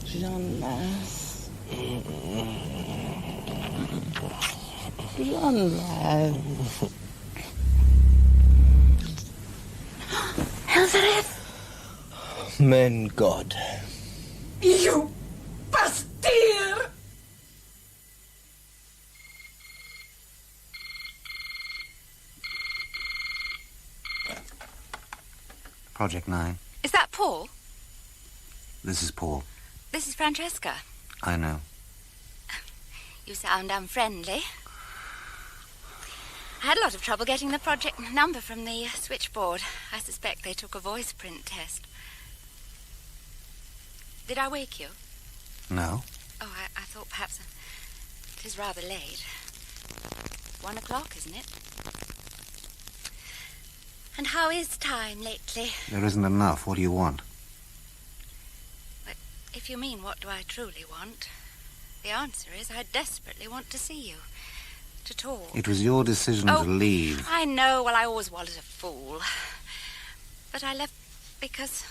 Jonas. Jonas. Elizabeth! Men God. You bastard! Project 9. Is that Paul? This is Paul. This is Francesca. I know. You sound unfriendly. I had a lot of trouble getting the project number from the switchboard. I suspect they took a voice print test. Did I wake you? No. Oh, I thought perhaps it is rather late. 1 o'clock, isn't it? And how is time lately? There isn't enough. What do you want? But if you mean what do I truly want, the answer is I desperately want to see you. To talk. It was your decision to leave. I know. Well, I always was a fool. But I left because...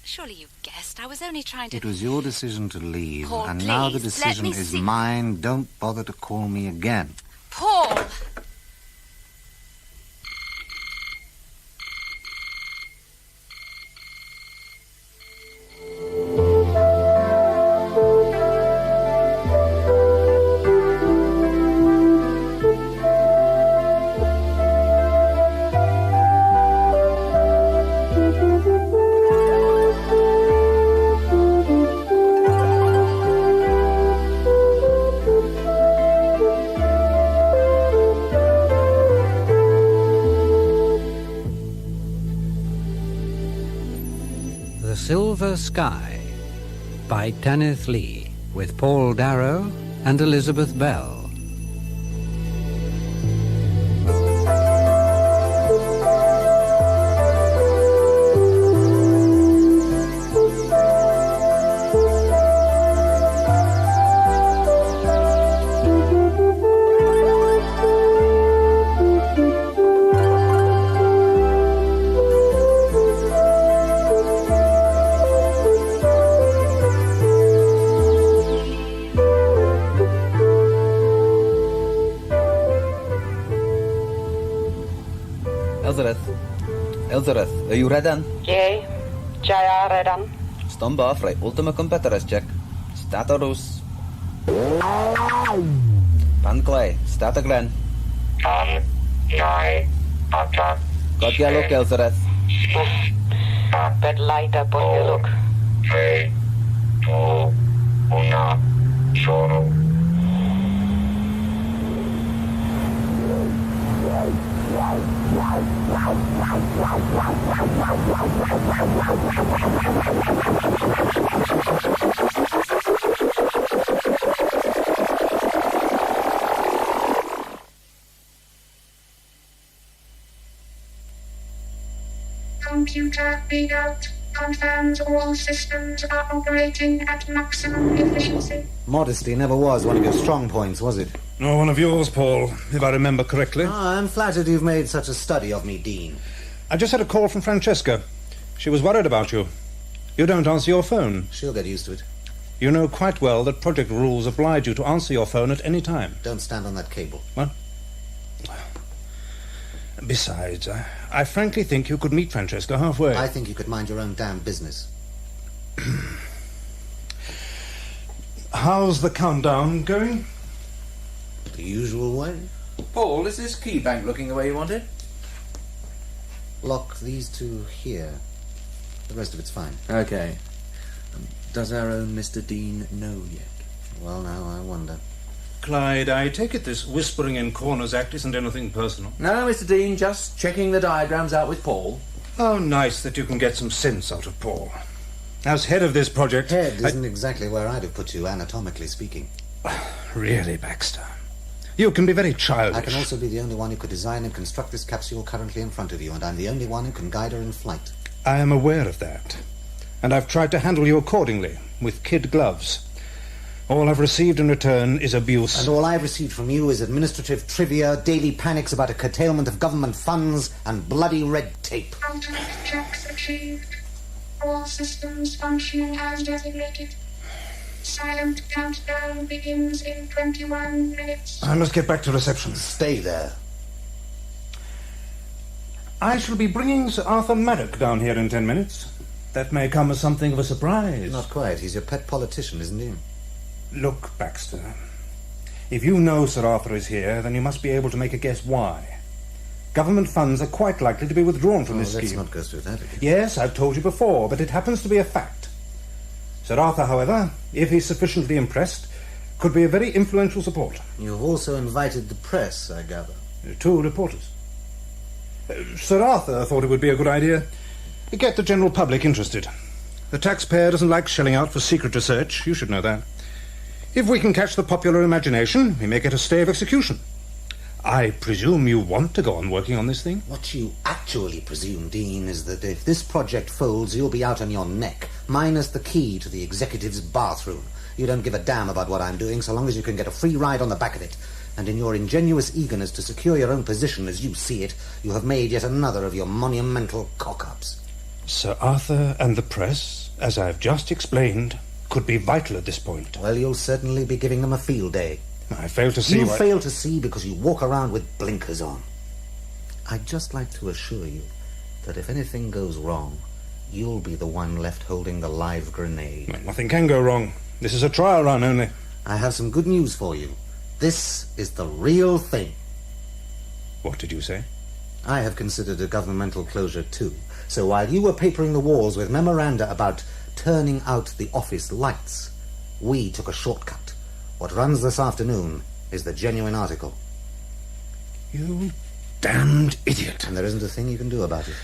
Surely you guessed. I was only trying to... It was your decision to leave. Paul, and please, now the decision is mine. Don't bother to call me again. Paul! Silver Sky by Tanith Lee, with Paul Darrow and Elizabeth Bell. Elizabeth, are you ready? Yay, Jaya redan. Stand by for ultimate competitors check. Status. Pan Clay, start again. Got your look, Elizabeth. Bit lighter, but you look. 3, 2, 1, solo. Computer readout confirms all systems are operating at maximum efficiency. Modesty never was one of your strong points, was it? No, one of yours, Paul, if I remember correctly. I'm flattered you've made such a study of me, Dean. I just had a call from Francesca. She was worried about you. You don't answer your phone. She'll get used to it. You know quite well that project rules oblige you to answer your phone at any time. Don't stand on that cable. What? Besides, I frankly think you could meet Francesca halfway. I think you could mind your own damn business. How's the countdown going? The usual way. Paul, is this key bank looking the way you want it? Lock these two here. The rest of it's fine. Okay. Does our own Mr. Dean know yet? Well, now I wonder. Clyde, I take it this whispering in corners act isn't anything personal? No, Mr. Dean, just checking the diagrams out with Paul. How nice that you can get some sense out of Paul. As head of this project... Head isn't exactly where I'd have put you, anatomically speaking. Really, Baxter? You can be very childish. I can also be the only one who could design and construct this capsule currently in front of you, and I'm the only one who can guide her in flight. I am aware of that. And I've tried to handle you accordingly, with kid gloves. All I've received in return is abuse. And all I've received from you is administrative trivia, daily panics about a curtailment of government funds, and bloody red tape. Contact checks achieved. All systems functioning as designated. Silent countdown begins in 21 minutes. I must get back to reception. Stay there. I shall be bringing Sir Arthur Maddock down here in 10 minutes. That may come as something of a surprise. Not quite. He's your pet politician, isn't he? Look, Baxter. If you know Sir Arthur is here, then you must be able to make a guess why. Government funds are quite likely to be withdrawn from this scheme. Let's not go through that again. Yes, I've told you before, but it happens to be a fact. Sir Arthur, however, if he's sufficiently impressed, could be a very influential supporter. You've also invited the press, I gather. 2 reporters. Sir Arthur thought it would be a good idea to get the general public interested. The taxpayer doesn't like shelling out for secret research. You should know that. If we can catch the popular imagination, we may get a stay of execution. I presume you want to go on working on this thing? What you actually presume, Dean, is that if this project folds, you'll be out on your neck, minus the key to the executive's bathroom. You don't give a damn about what I'm doing, so long as you can get a free ride on the back of it. And in your ingenuous eagerness to secure your own position as you see it, you have made yet another of your monumental cock-ups. Sir Arthur and the press, as I've just explained, could be vital at this point. Well, you'll certainly be giving them a field day. I fail to see You fail to see because you walk around with blinkers on. I'd just like to assure you that if anything goes wrong, you'll be the one left holding the live grenade. Well, nothing can go wrong. This is a trial run only. I have some good news for you. This is the real thing. What did you say? I have considered a governmental closure too. So while you were papering the walls with memoranda about turning out the office lights, we took a shortcut. What runs this afternoon is the genuine article. You damned idiot. And there isn't a thing you can do about it.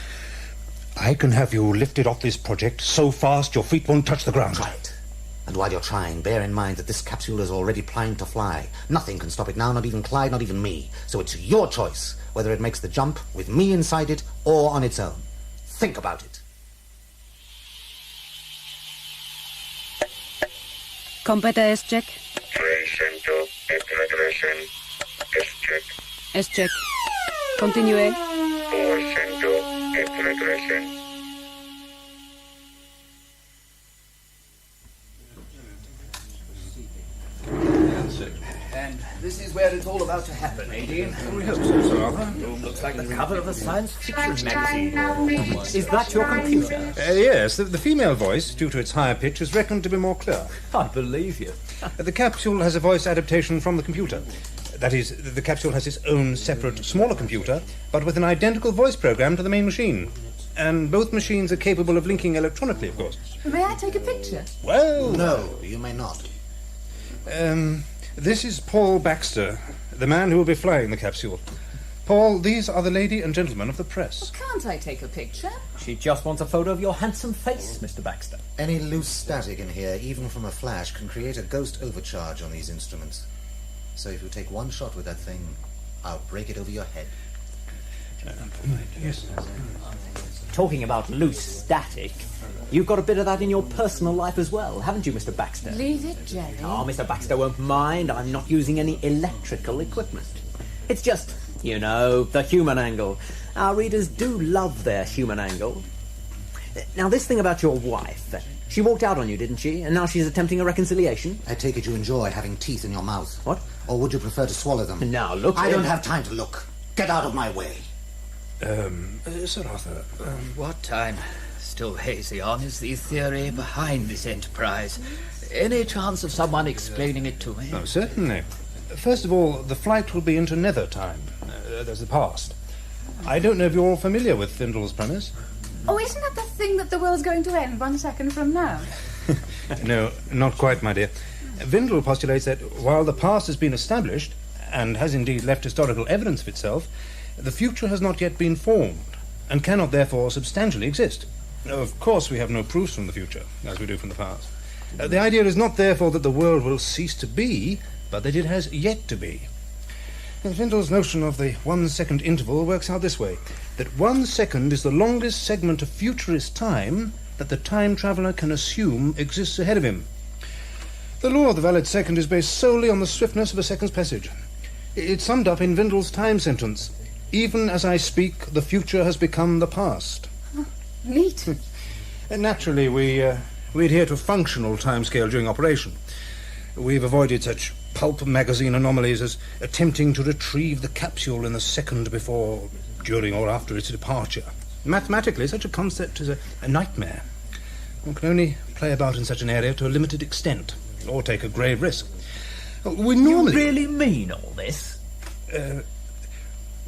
I can have you lifted off this project so fast your feet won't touch the ground. Try it. And while you're trying, bear in mind that this capsule is already primed to fly. Nothing can stop it now, not even Clyde, not even me. So it's your choice whether it makes the jump with me inside it or on its own. Think about it. Computer S-check. 300 regression. S-check. S-check. Continue. 400 regression. And this is where it's all about to happen, Nadine. We hope so, Sir Arthur. Looks like the cover of a science fiction magazine. Is that your computer? Yes, the female voice, due to its higher pitch, is reckoned to be more clear. I believe you. The capsule has a voice adaptation from the computer. That is, the capsule has its own separate, smaller computer, but with an identical voice program to the main machine. And both machines are capable of linking electronically, of course. May I take a picture? Well... No, you may not. This is Paul Baxter, the man who will be flying the capsule. Paul, these are the lady and gentleman of the press. Can't I take a picture? She just wants a photo of your handsome face, Mr. Baxter. Any loose static in here, even from a flash, can create a ghost overcharge on these instruments. So if you take one shot with that thing, I'll break it over your head. Yes. Talking about loose static, you've got a bit of that in your personal life as well, haven't you, Mr. Baxter? Leave it, Jerry. Oh, Mr. Baxter won't mind. I'm not using any electrical equipment. It's just, you know, the human angle. Our readers do love their human angle. Now, this thing about your wife, she walked out on you, didn't she? And now she's attempting a reconciliation? I take it you enjoy having teeth in your mouth. What? Or would you prefer to swallow them? Now, look... I don't have time to look. Get out of my way. Sir Arthur... What I'm still hazy on is the theory behind this enterprise. Any chance of someone explaining it to me? Oh, certainly. First of all, the flight will be into nether time. There's the past. I don't know if you're all familiar with Findle's premise. Oh, isn't that the thing that the world's going to end 1 second from now? No, not quite, my dear. Vindle postulates that while the past has been established, and has indeed left historical evidence of itself, the future has not yet been formed, and cannot therefore substantially exist. Of course we have no proofs from the future, as we do from the past. The idea is not therefore that the world will cease to be, but that it has yet to be. Vindle's notion of the 1 second interval works out this way, that 1 second is the longest segment of futurist time that the time traveller can assume exists ahead of him. The law of the valid second is based solely on the swiftness of a second's passage. It's summed up in Vindle's time sentence. Even as I speak, the future has become the past. Oh, neat. Naturally, we We adhere to a functional timescale during operation. We've avoided such pulp magazine anomalies as attempting to retrieve the capsule in the second before, during, or after its departure. Mathematically, such a concept is a nightmare. One can only play about in such an area to a limited extent, or take a grave risk. We normally... You really mean all this?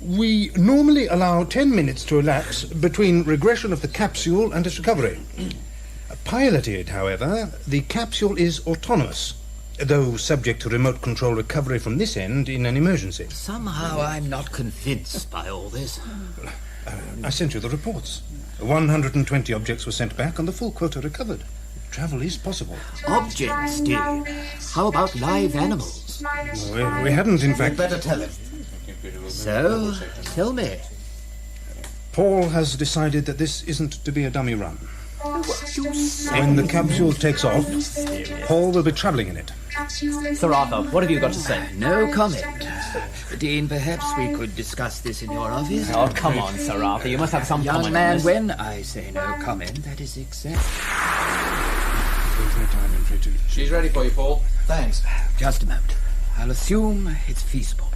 We normally allow 10 minutes to elapse between regression of the capsule and its recovery. Piloted, however, the capsule is autonomous, though subject to remote control recovery from this end in an emergency. Somehow I'm not convinced by all this. I sent you the reports. 120 objects were sent back and the full quota recovered. Travel is possible. Objects, Dean? How about live animals? We hadn't, in fact... You'd better tell him. So, tell me. Paul has decided that this isn't to be a dummy run. When the capsule takes off, Paul will be travelling in it. Sir Arthur, what have you got to say? No comment. Dean, perhaps we could discuss this in your office. Oh, come on, Sir Arthur. You must have some comment. Young man, when I say no comment, that is exactly... She's ready for you, Paul. Thanks. Just a moment. I'll assume it's feasible.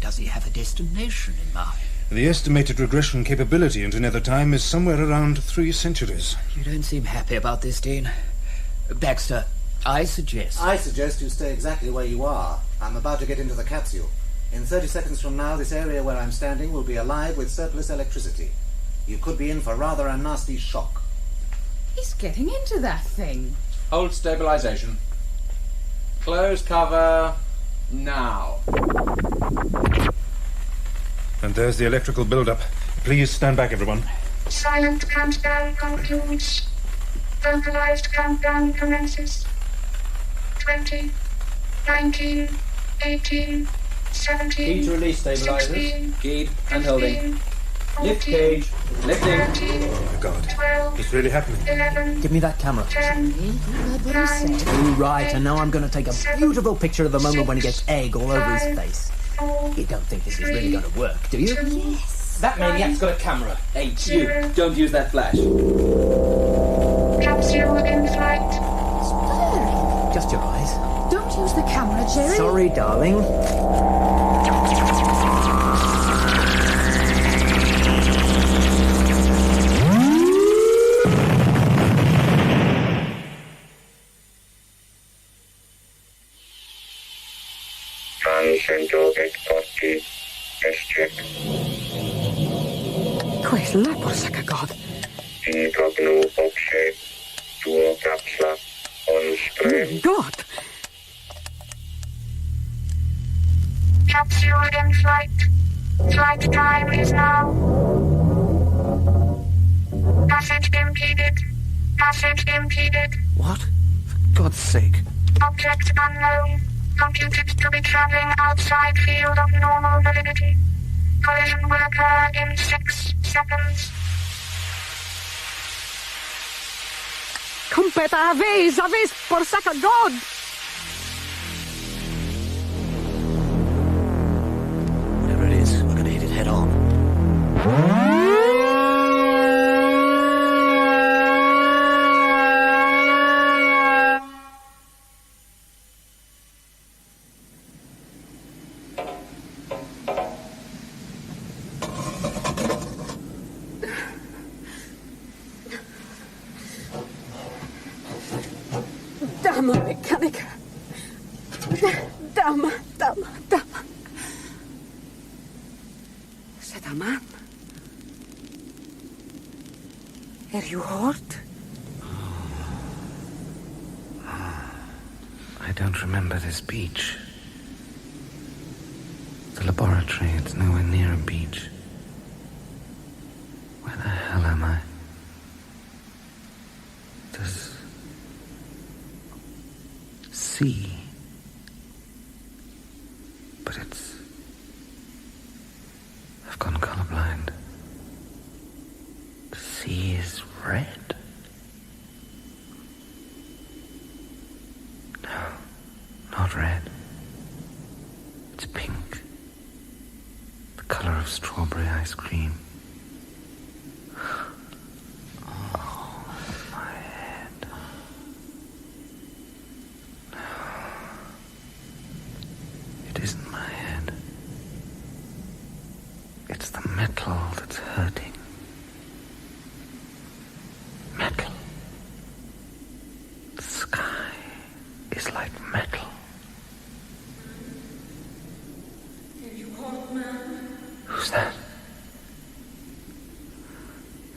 Does he have a destination in mind? The estimated regression capability into nether time is somewhere around 3 centuries. You don't seem happy about this, Dean. Baxter, I suggest you stay exactly where you are. I'm about to get into the capsule. In 30 seconds from now, this area where I'm standing will be alive with surplus electricity. You could be in for rather a nasty shock. He's getting into that thing. Hold stabilization. Close cover now. And there's the electrical build-up. Please stand back, everyone. Silent countdown concludes. Vocalized countdown commences. 20, 19, 18, 17, Key to release stabilizers. 16, Keyed and holding. 15, Lift cage. Lifting. 13, Oh, my God. 12, It's really happening. 11, Give me that camera. 10, 9, Oh, right, and now I'm going to take a beautiful picture of the moment when he gets egg all over his face. You don't think this is really going to work, do you? Yes. That maniac's got a camera. Hey, you, don't use that flash. capsule in flight. Just your eyes. Don't use the camera, Jerry. Sorry, darling. Quella porsaka God. Incognito obshed. Tuo kapsla on stream. God! Capsule in flight. Flight time is now. Passage impeded. Passage impeded. What? For God's sake. Object unknown. Computed to be traveling outside field of normal validity. Collision will occur in 6 seconds. Competa aves, porsaka God! Whatever it is, we're going to hit it head on. Dama mekanika. Dama. Zet hem aan. You hurt? I don't remember this beach. The laboratory, it's nowhere near a beach. Where the hell am I? There's... sea. But it's... I've gone colorblind. The sea is red. No, not red. It's pink. The color of strawberry ice cream. Oh, my head. skull that's hurting. Metal. The sky is like metal. Who's that?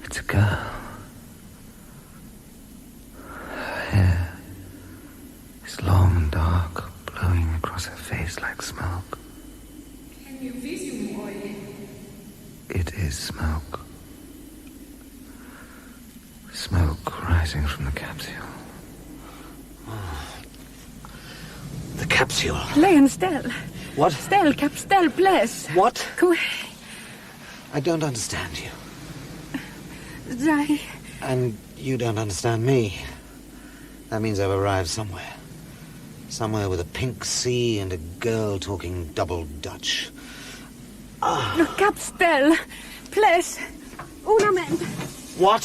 It's a girl. Her hair is long and dark, blowing across her face like smoke. Can you vision oil? It is smoke. Smoke rising from the capsule. The capsule. Leon, Stell. What? Stell, Stell, bless. What? Go I don't understand you. I... And you don't understand me. That means I've arrived somewhere. Somewhere with a pink sea and a girl talking double Dutch. Look up, Stell. Bless. Una man. What?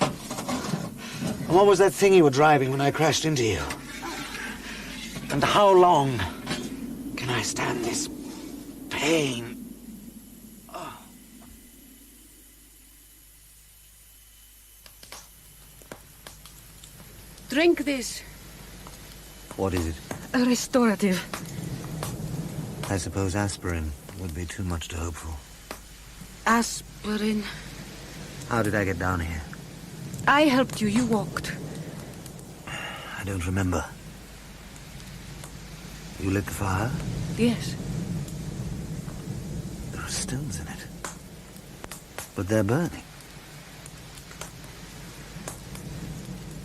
And what was that thing you were driving when I crashed into you? And how long can I stand this pain? Drink this. What is it? A restorative. I suppose aspirin would be too much to hope for. Aspirin. How did I get down here? I helped you. You walked. I don't remember. You lit the fire? Yes. There are stones in it. But they're burning.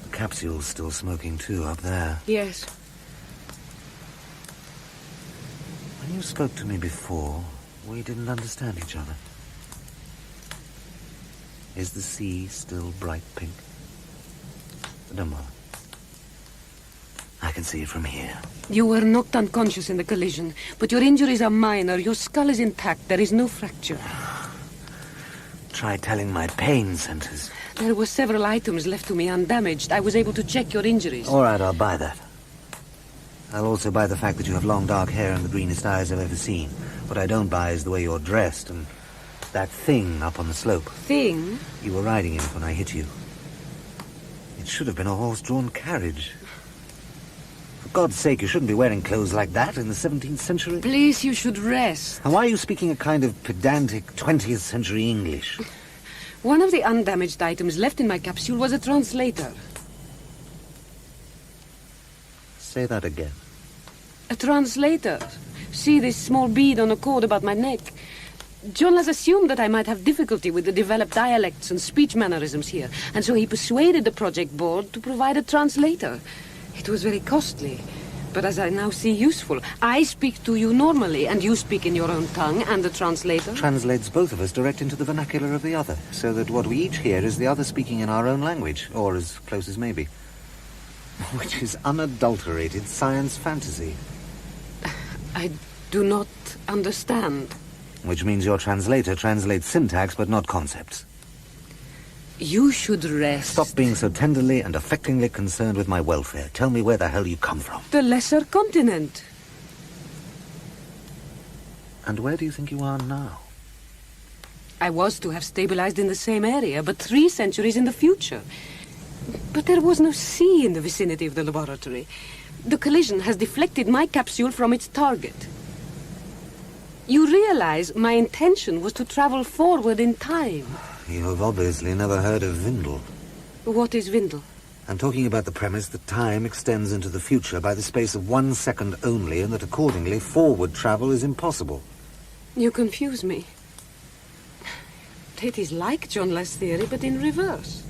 The capsule's still smoking too, up there. Yes. When you spoke to me before, we didn't understand each other. Is the sea still bright pink? Don't bother. I can see it from here. You were knocked unconscious in the collision, but your injuries are minor. Your skull is intact. There is no fracture. Try telling my pain centers. There were several items left to me undamaged. I was able to check your injuries. All right, I'll buy that. I'll also buy the fact that you have long dark hair and the greenest eyes I've ever seen. What I don't buy is the way you're dressed and that thing up on the slope. Thing? You were riding in it when I hit you. It should have been a horse-drawn carriage. For God's sake, you shouldn't be wearing clothes like that in the 17th century. Please, you should rest. And why are you speaking a kind of pedantic 20th century English? One of the undamaged items left in my capsule was a translator. Say that again. A translator. See this small bead on a cord about my neck? John has assumed that I might have difficulty with the developed dialects and speech mannerisms here, and so he persuaded the project board to provide a translator. It was very costly, but as I now see useful. I speak to you normally, and you speak in your own tongue, and the translator translates both of us direct into the vernacular of the other, so that what we each hear is the other speaking in our own language, or as close as may be. Which is unadulterated science fantasy. I do not understand. Which means your translator translates syntax, but not concepts. You should rest. Stop being so tenderly and affectingly concerned with my welfare. Tell me where the hell you come from. The lesser continent. And where do you think you are now? I was to have stabilized in the same area, but 3 centuries in the future. But there was no sea in the vicinity of the laboratory. The collision has deflected my capsule from its target. You realize my intention was to travel forward in time. You have obviously never heard of Vindel. What is Vindel? I'm talking about the premise that time extends into the future by the space of 1 second only, and that accordingly forward travel is impossible. You confuse me. It is like John Lee's theory, but in reverse.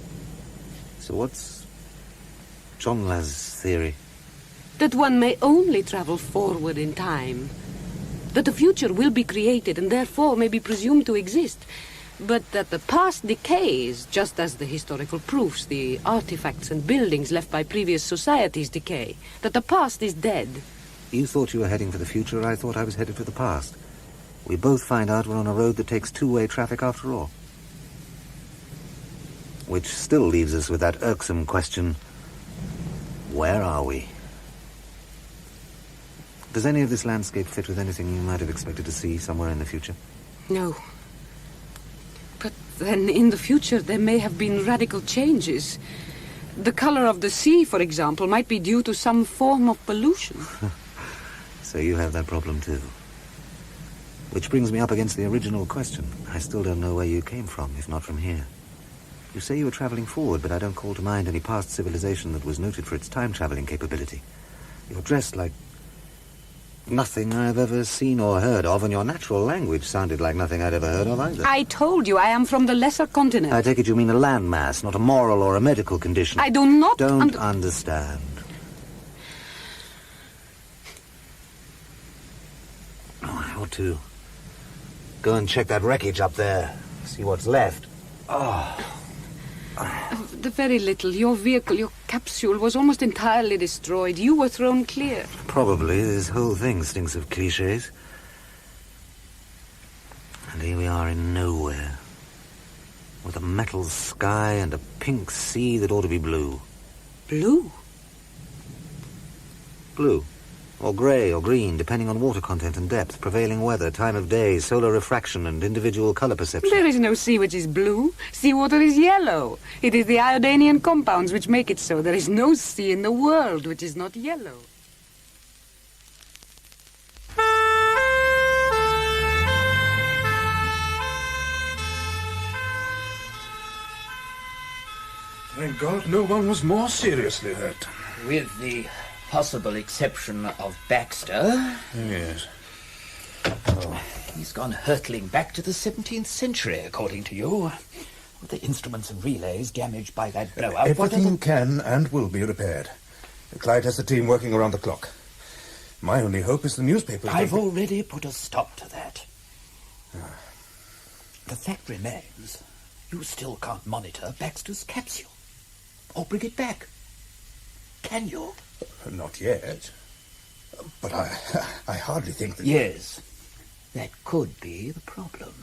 So what's John Lee's theory? That one may only travel forward in time. That the future will be created and therefore may be presumed to exist. But that the past decays, just as the historical proofs, the artifacts and buildings left by previous societies decay. That the past is dead. You thought you were heading for the future, I thought I was headed for the past. We both find out we're on a road that takes two-way traffic after all. Which still leaves us with that irksome question, where are we? Does any of this landscape fit with anything you might have expected to see somewhere in the future? No. Then in the future there may have been radical changes. The color of the sea, for example, might be due to some form of pollution. So you have that problem too. Which brings me up against the original question. I still don't know where you came from, if not from here. You say you were traveling forward, but I don't call to mind any past civilization that was noted for its time-traveling capability. You're dressed like nothing I've ever seen or heard of, and your natural language sounded like nothing I'd ever heard of either. I told you I am from the lesser continent. I take it you mean a landmass, not a moral or a medical condition. I do not... Don't understand. Oh, I ought to go and check that wreckage up there. See what's left. The very little. Your vehicle, your capsule, was almost entirely destroyed. You were thrown clear. Probably. This whole thing stinks of cliches. And here we are in nowhere. With a metal sky and a pink sea that ought to be blue. Blue? Blue. Or grey or green, depending on water content and depth, prevailing weather, time of day, solar refraction, and individual colour perception. There is no sea which is blue. Seawater is yellow. It is the iodanian compounds which make it so. There is no sea in the world which is not yellow. Thank God no one was more seriously hurt. With the possible exception of Baxter. Yes. He's gone hurtling back to the 17th century, according to you. With the instruments and relays damaged by that blow-up. Everything can and will be repaired. Clyde has the team working around the clock. My only hope is the newspapers... I've already put a stop to that. The fact remains, you still can't monitor Baxter's capsule. Or bring it back. Can you? Not yet. But I hardly think that... Yes. That could be the problem.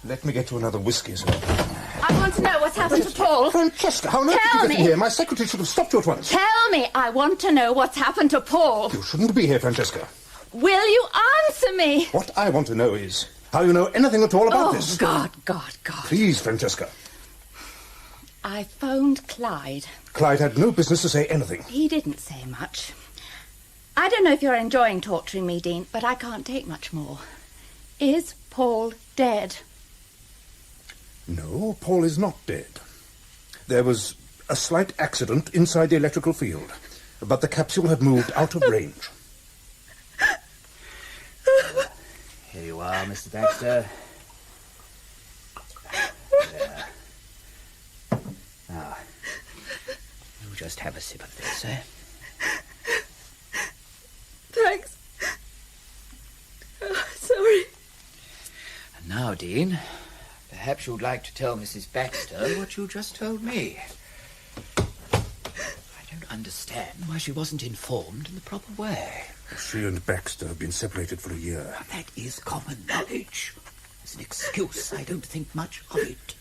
Let me get you another whiskey, sir. I want to know what's happened to Paul. Francesca, how on earth did you get in here? My secretary should have stopped you at once. Tell me. I want to know what's happened to Paul. You shouldn't be here, Francesca. Will you answer me? What I want to know is how you know anything at all about this. God. Please, Francesca. I phoned Clyde. Clyde had no business to say anything. He didn't say much. I don't know if you're enjoying torturing me, Dean, but I can't take much more. Is Paul dead? No, Paul is not dead. There was a slight accident inside the electrical field, but the capsule had moved out of range. Here you are, Mr. Baxter. There. Now, you just have a sip of this, eh? Thanks. Sorry. And now, Dean, perhaps you'd like to tell Mrs. Baxter what you just told me. I don't understand why she wasn't informed in the proper way. She and Baxter have been separated for a year. That is common knowledge. As an excuse, I don't think much of it.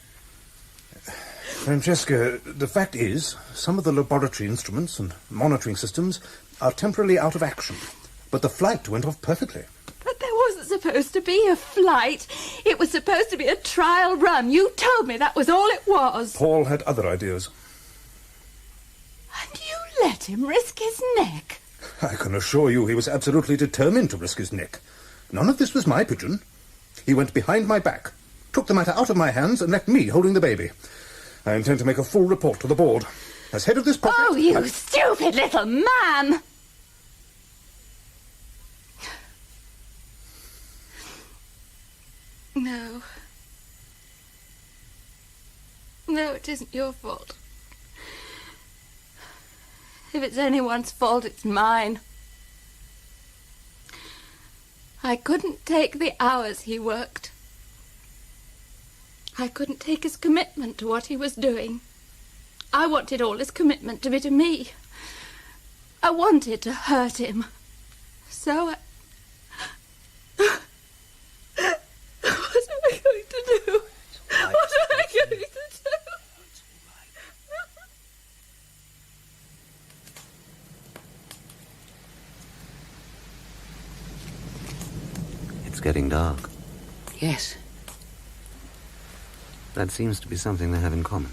Francesca, the fact is, some of the laboratory instruments and monitoring systems are temporarily out of action, but the flight went off perfectly. But there wasn't supposed to be a flight. It was supposed to be a trial run. You told me that was all it was. Paul had other ideas. And you let him risk his neck? I can assure you he was absolutely determined to risk his neck. None of this was my pigeon. He went behind my back, took the matter out of my hands, and left me holding the baby. I intend to make a full report to the board. As head of this project... Oh, you stupid little man! No. No, it isn't your fault. If it's anyone's fault, it's mine. I couldn't take the hours he worked. I couldn't take his commitment to what he was doing. I wanted all his commitment to be to me. I wanted to hurt him. So I... What am I going to do? What am I going to do? It's getting dark. Yes. That seems to be something they have in common.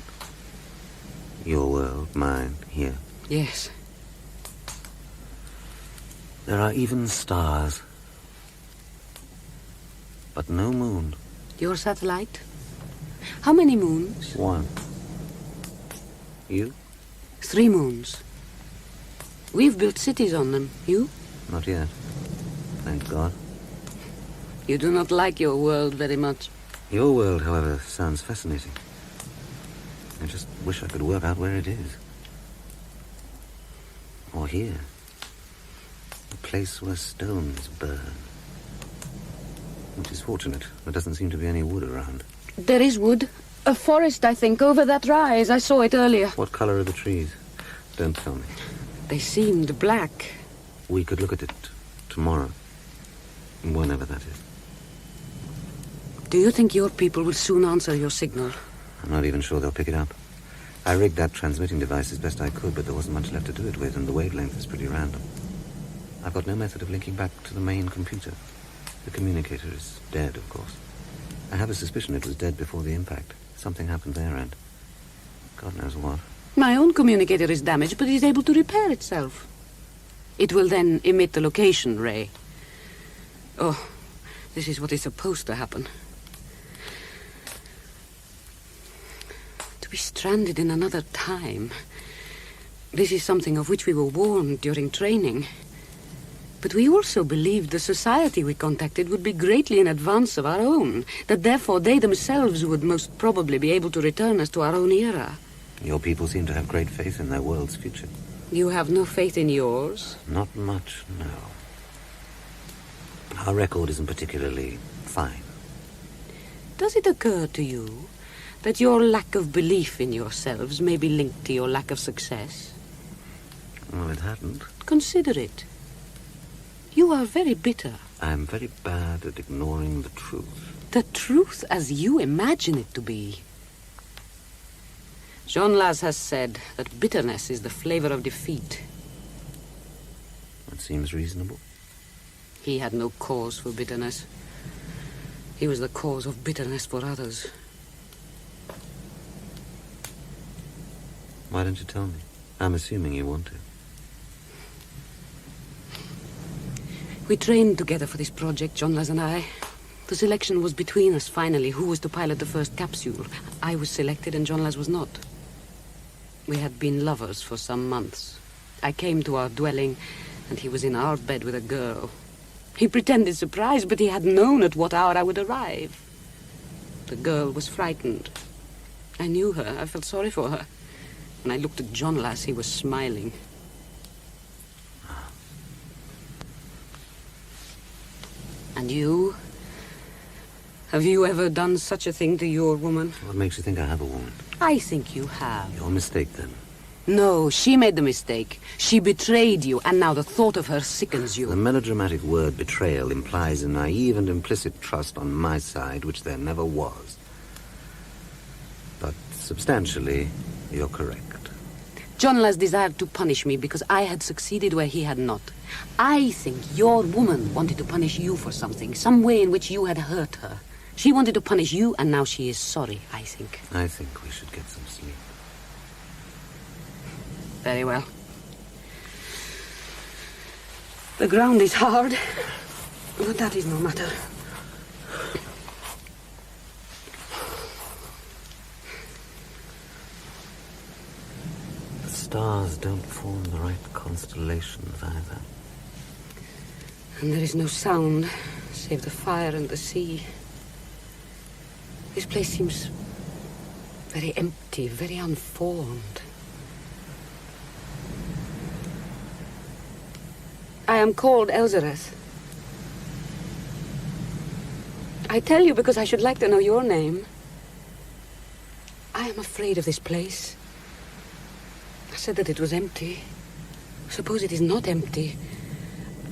Your world, mine, here. Yes. There are even stars. But no moon. Your satellite? How many moons? 1. You? 3 moons. We've built cities on them. You? Not yet. Thank God. You do not like your world very much. Your world, however, sounds fascinating. I just wish I could work out where it is. Or here. A place where stones burn. Which is fortunate. There doesn't seem to be any wood around. There is wood. A forest, I think, over that rise. I saw it earlier. What color are the trees? Don't tell me. They seemed black. We could look at it tomorrow. Whenever that is. Do you think your people will soon answer your signal? I'm not even sure they'll pick it up. I rigged that transmitting device as best I could, but there wasn't much left to do it with, and the wavelength is pretty random. I've got no method of linking back to the main computer. The communicator is dead, of course. I have a suspicion it was dead before the impact. Something happened there, and God knows what. My own communicator is damaged, but it is able to repair itself. It will then emit the location ray. Oh, this is what is supposed to happen. To be stranded in another time. This is something of which we were warned during training. But we also believed the society we contacted would be greatly in advance of our own, that therefore they themselves would most probably be able to return us to our own era. Your people seem to have great faith in their world's future. You have no faith in yours? Not much, no. Our record isn't particularly fine. Does it occur to you that your lack of belief in yourselves may be linked to your lack of success? Well, it hadn't. Consider it. You are very bitter. I'm very bad at ignoring the truth. The truth as you imagine it to be. Jean Laz has said that bitterness is the flavor of defeat. That seems reasonable. He had no cause for bitterness. He was the cause of bitterness for others. Why don't you tell me? I'm assuming you want to. We trained together for this project, John Laz and I. The selection was between us, finally, who was to pilot the first capsule. I was selected and John Laz was not. We had been lovers for some months. I came to our dwelling, and he was in our bed with a girl. He pretended surprise, but he had known at what hour I would arrive. The girl was frightened. I knew her. I felt sorry for her. When I looked at John Laz, he was smiling. And you? Have you ever done such a thing to your woman? What makes you think I have a woman? I think you have. Your mistake, then. No, she made the mistake. She betrayed you, and now the thought of her sickens you. The melodramatic word betrayal implies a naive and implicit trust on my side, which there never was. But substantially, you're correct. John Laz desired to punish me because I had succeeded where he had not. I think your woman wanted to punish you for something, some way in which you had hurt her. She wanted to punish you, and now she is sorry, I think. I think we should get some sleep. Very well. The ground is hard, but that is no matter. The stars don't form the right constellations either. And there is no sound, save the fire and the sea. This place seems very empty, very unformed. I am called Elzareth. I tell you because I should like to know your name. I am afraid of this place. I said that it was empty. Suppose it is not empty.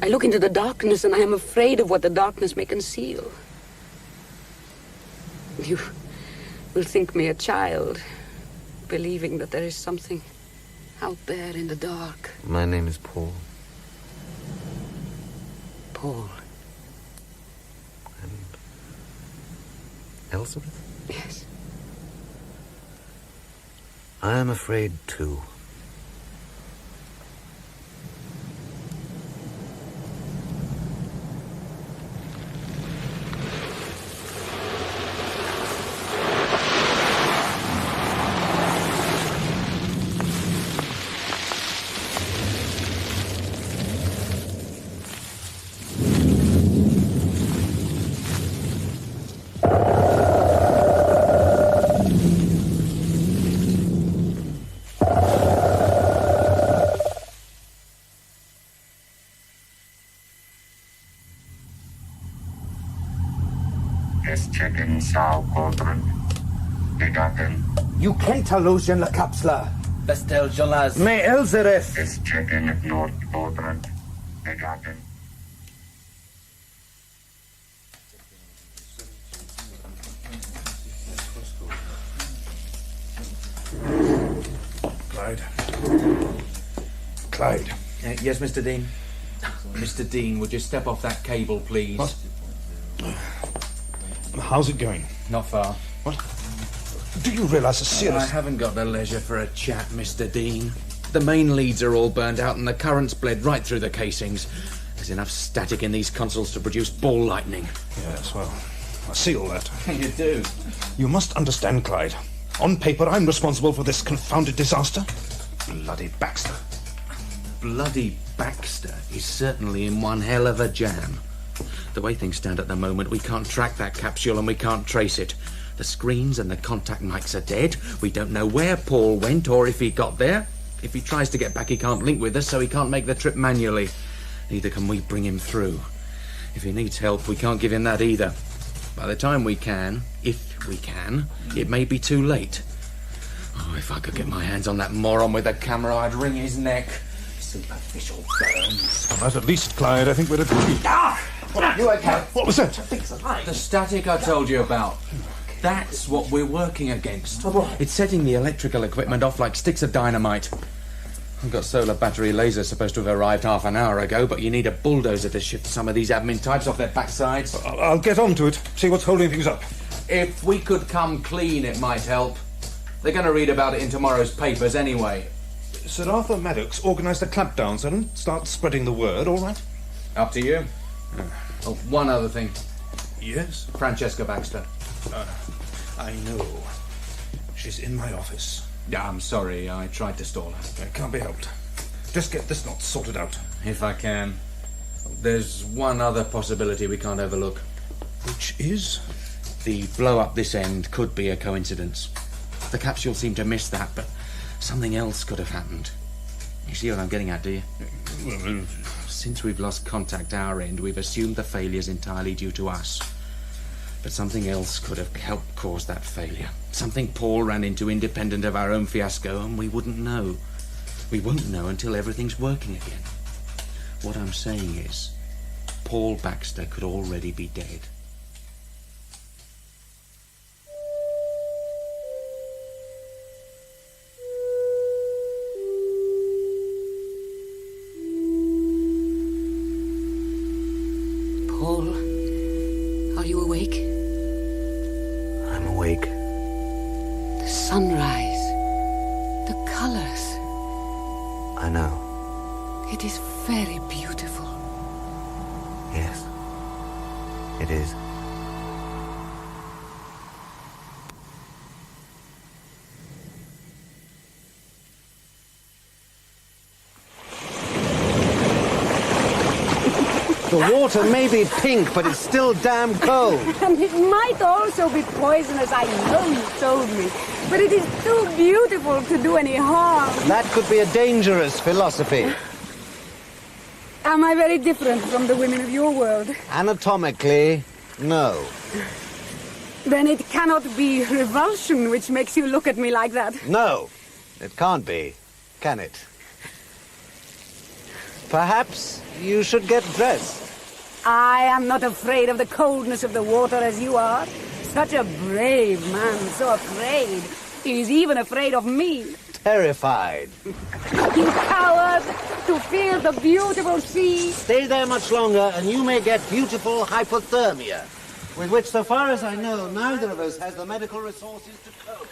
I look into the darkness and I am afraid of what the darkness may conceal. You will think me a child, believing that there is something out there in the dark. My name is Paul. Paul. And Elizabeth? Yes. I am afraid too. You can't illusion the capsule. Bestel Jonas. Mais Elzereth. Is checking at North Quadrant. Begatten. Clyde. Clyde. Yes, Mr. Dean? Mr. Dean, would you step off that cable, please? What? How's it going? Not far. What? Do you realize the serious... I haven't got the leisure for a chat, Mr. Dean. The main leads are all burned out and the current's bled right through the casings. There's enough static in these consoles to produce ball lightning. Yes, well, I see all that. You do? You must understand, Clyde. On paper, I'm responsible for this confounded disaster. Bloody Baxter. Bloody Baxter is certainly in one hell of a jam. The way things stand at the moment, we can't track that capsule and we can't trace it. The screens and the contact mics are dead. We don't know where Paul went or if he got there. If he tries to get back, he can't link with us, so he can't make the trip manually. Neither can we bring him through. If he needs help, we can't give him that either. By the time we can, if we can, it may be too late. Oh, if I could get my hands on that moron with a camera, I'd wring his neck. Superficial burns. Well, at least, Clyde, I think we're agreed. You okay? What was that? The static I told you about. That's what we're working against. It's setting the electrical equipment off like sticks of dynamite. I've got solar battery lasers supposed to have arrived half an hour ago, but you need a bulldozer to shift some of these admin types off their backsides. I'll get on to it, see what's holding things up. If we could come clean, it might help. They're going to read about it in tomorrow's papers anyway. Sir Arthur Maddox organised a clampdown, sir, and start spreading the word, all right? Up to you. Oh, one other thing. Yes? Francesca Baxter. I know. She's in my office. Yeah, I'm sorry. I tried to stall her. It can't be helped. Just get this knot sorted out. If I can. There's one other possibility we can't overlook. Which is? The blow-up this end could be a coincidence. The capsule seemed to miss that, but something else could have happened. You see what I'm getting at, do you? Since we've lost contact our end, we've assumed the failure's entirely due to us. But something else could have helped cause that failure. Something Paul ran into independent of our own fiasco, and we wouldn't know. We won't know until everything's working again. What I'm saying is, Paul Baxter could already be dead. Paul, are you awake? I'm awake. The sunrise, the colors. I know. It is very beautiful. Yes. It is. The water may be pink, but it's still damn cold. And it might also be poisonous, I know you told me. But it is too beautiful to do any harm. That could be a dangerous philosophy. Am I very different from the women of your world? Anatomically, no. Then it cannot be revulsion which makes you look at me like that. No, it can't be, can it? Perhaps you should get dressed. I am not afraid of the coldness of the water as you are. Such a brave man, so afraid. He is even afraid of me. Terrified. You coward! To feel the beautiful sea. Stay there much longer and you may get beautiful hypothermia, with which, so far as I know, neither of us has the medical resources to cope.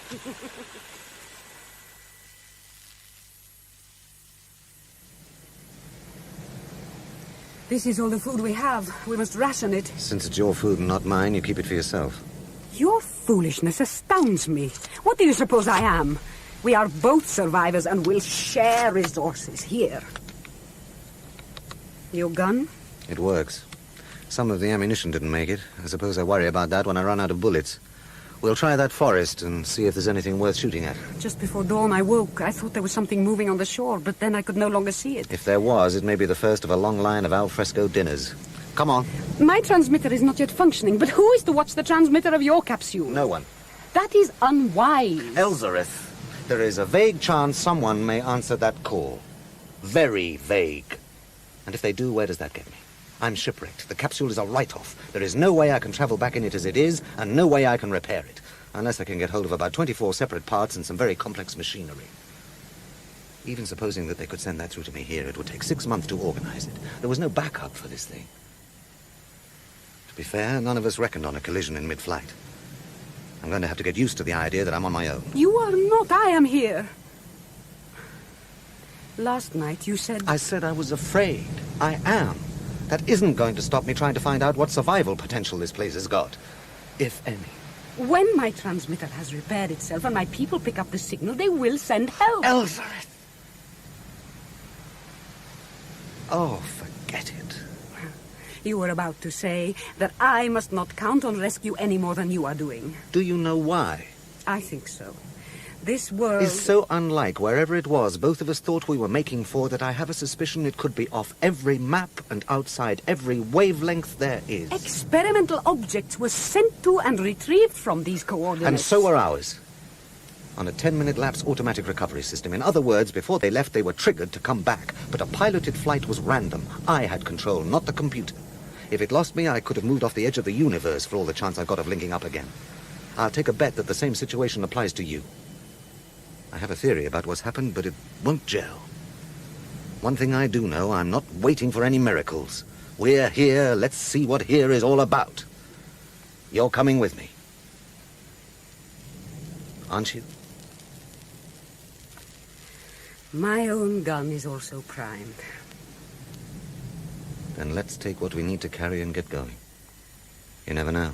This is all the food we have. We must ration it. Since it's your food and not mine, you keep it for yourself. Your foolishness astounds me. What do you suppose I am? We are both survivors and will share resources here. Your gun? It works. Some of the ammunition didn't make it. I suppose I worry about that when I run out of bullets. We'll try that forest and see if there's anything worth shooting at. Just before dawn I woke. I thought there was something moving on the shore, but then I could no longer see it. If there was, it may be the first of a long line of al fresco dinners. Come on. My transmitter is not yet functioning, but who is to watch the transmitter of your capsule? No one. That is unwise. Elzareth, there is a vague chance someone may answer that call. Very vague. And if they do, where does that get me? I'm shipwrecked. The capsule is a write-off. There is no way I can travel back in it as it is, and no way I can repair it. Unless I can get hold of about 24 separate parts and some very complex machinery. Even supposing that they could send that through to me here, it would take 6 months to organize it. There was no backup for this thing. To be fair, none of us reckoned on a collision in mid-flight. I'm going to have to get used to the idea that I'm on my own. You are not. I am here. Last night you said... I said I was afraid. I am. That isn't going to stop me trying to find out what survival potential this place has got. If any. When my transmitter has repaired itself and my people pick up the signal, they will send help. Elzareth! Oh, forget it. You were about to say that I must not count on rescue any more than you are doing. Do you know why? I think so. This world... is so unlike wherever it was both of us thought we were making for that I have a suspicion it could be off every map and outside every wavelength there is. Experimental objects were sent to and retrieved from these coordinates. And so were ours. On a 10-minute lapse automatic recovery system. In other words, before they left, they were triggered to come back. But a piloted flight was random. I had control, not the computer. If it lost me, I could have moved off the edge of the universe for all the chance I've got of linking up again. I'll take a bet that the same situation applies to you. I have a theory about what's happened, but it won't gel. One thing I do know, I'm not waiting for any miracles. We're here, let's see what here is all about. You're coming with me. Aren't you? My own gun is also primed. Then let's take what we need to carry and get going. You never know.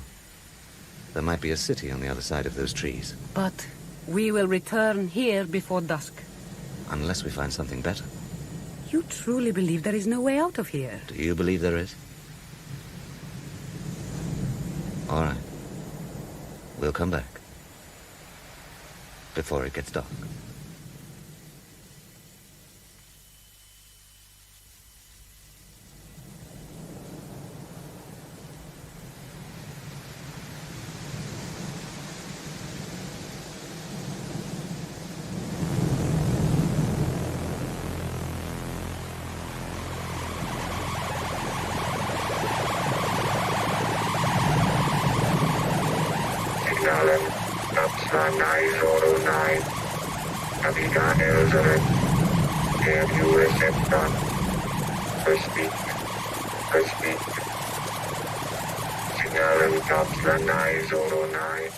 There might be a city on the other side of those trees. But we will return here before dusk. Unless we find something better. You truly believe there is no way out of here? Do you believe there is? All right. We'll come back. Before it gets dark. Capitán Elzareth, can you reception? Speak. Signal Kapsla 909.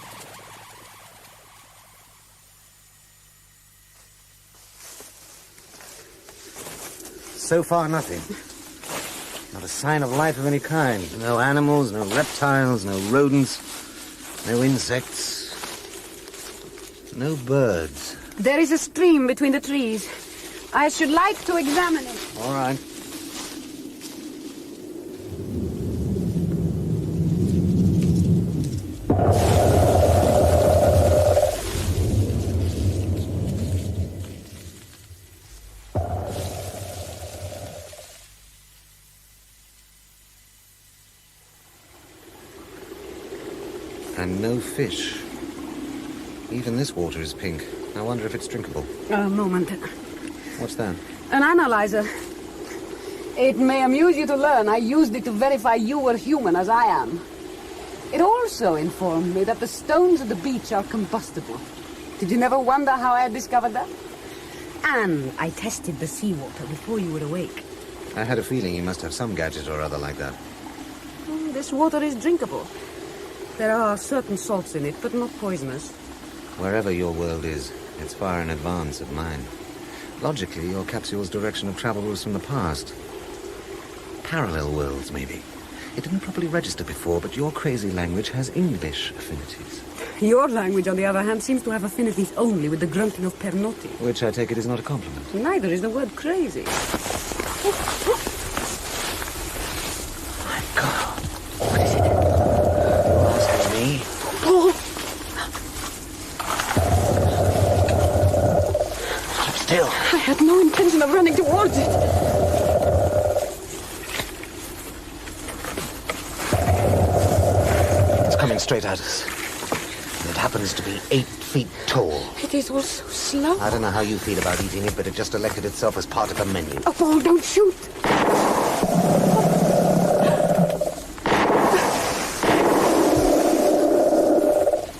So far, nothing. Not a sign of life of any kind. No animals, no reptiles, no rodents, no insects, no birds. There is a stream between the trees. I should like to examine it. All right. And no fish. Even this water is pink. I wonder if it's drinkable. A moment. What's that? An analyzer. It may amuse you to learn I used it to verify you were human as I am. It also informed me that the stones at the beach are combustible. Did you never wonder how I had discovered that? And I tested the seawater before you were awake. I had a feeling you must have some gadget or other like that. This water is drinkable. There are certain salts in it, but not poisonous. Wherever your world is, it's far in advance of mine. Logically, your capsule's direction of travel was from the past. Parallel worlds, maybe. It didn't properly register before, but your crazy language has English affinities. Your language, on the other hand, seems to have affinities only with the grunting of Pernotti. Which I take it is not a compliment. Neither is the word crazy. My God. What is it? You're asking me? Keep still. I had no intention of running towards it. It's coming straight at us. It happens to be 8 feet tall. It is all so slow. I don't know how you feel about eating it, but it just elected itself as part of the menu. Oh, Paul, don't shoot.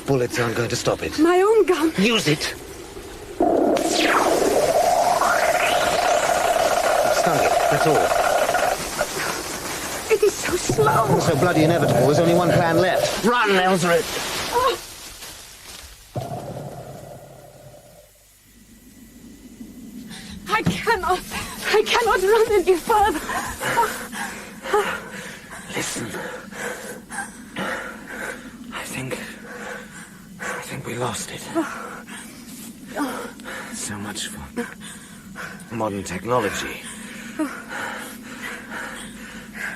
Bullets aren't going to stop it. My own gun. Use it. Stung it, that's all. It is so slow. So bloody inevitable. There's only one plan left. Run, Ellsworth. I cannot run any further. Listen. I think we lost it. So much for modern technology.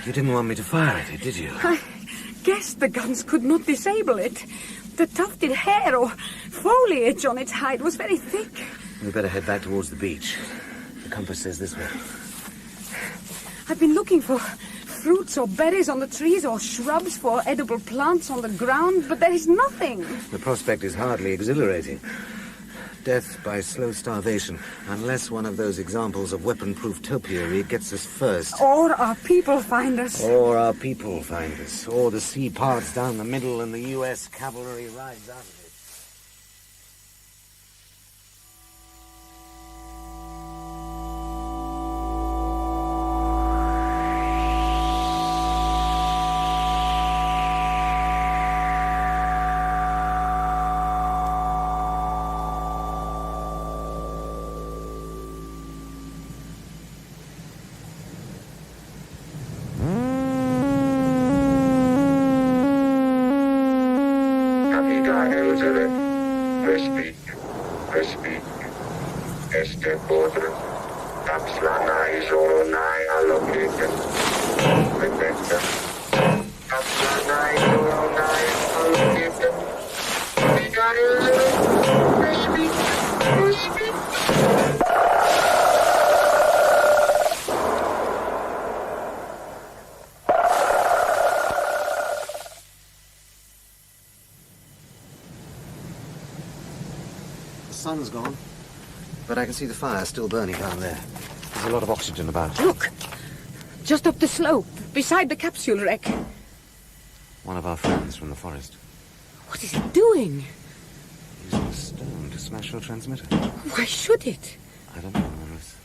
You didn't want me to fire at it, did you? I guessed the guns could not disable it. The tufted hair or foliage on its hide was very thick. We better head back towards the beach. The compass says this way. I've been looking for fruits or berries on the trees or shrubs for edible plants on the ground, but there is nothing. The prospect is hardly exhilarating. Death by slow starvation, unless one of those examples of weapon-proof topiary gets us first. Or our people find us. Or our people find us. Or the sea parts down the middle and the U.S. cavalry rides out of it. The sun's gone, but I can see the fire still burning down there. There's a lot of oxygen about. Look! Just up the slope, beside the capsule wreck. One of our friends from the forest. What is it doing? Using a stone to smash your transmitter. Why should it? I don't know, Iris.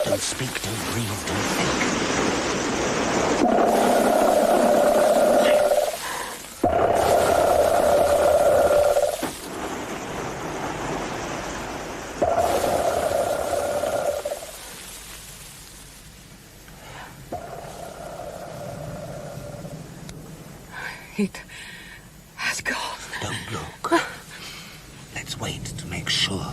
Don't speak, don't breathe, don't think. It has gone. Don't look. Let's wait to make sure.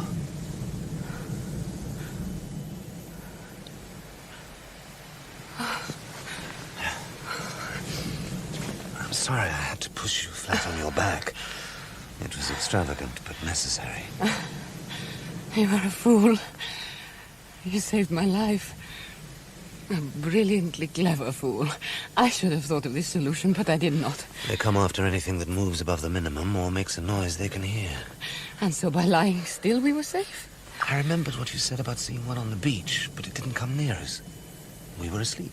I'm sorry I had to push you flat on your back. It was extravagant, but necessary. You were a fool. You saved my life. A brilliantly clever fool. I should have thought of this solution, but I did not. They come after anything that moves above the minimum or makes a noise they can hear. And so by lying still, we were safe? I remembered what you said about seeing one on the beach, but it didn't come near us. We were asleep.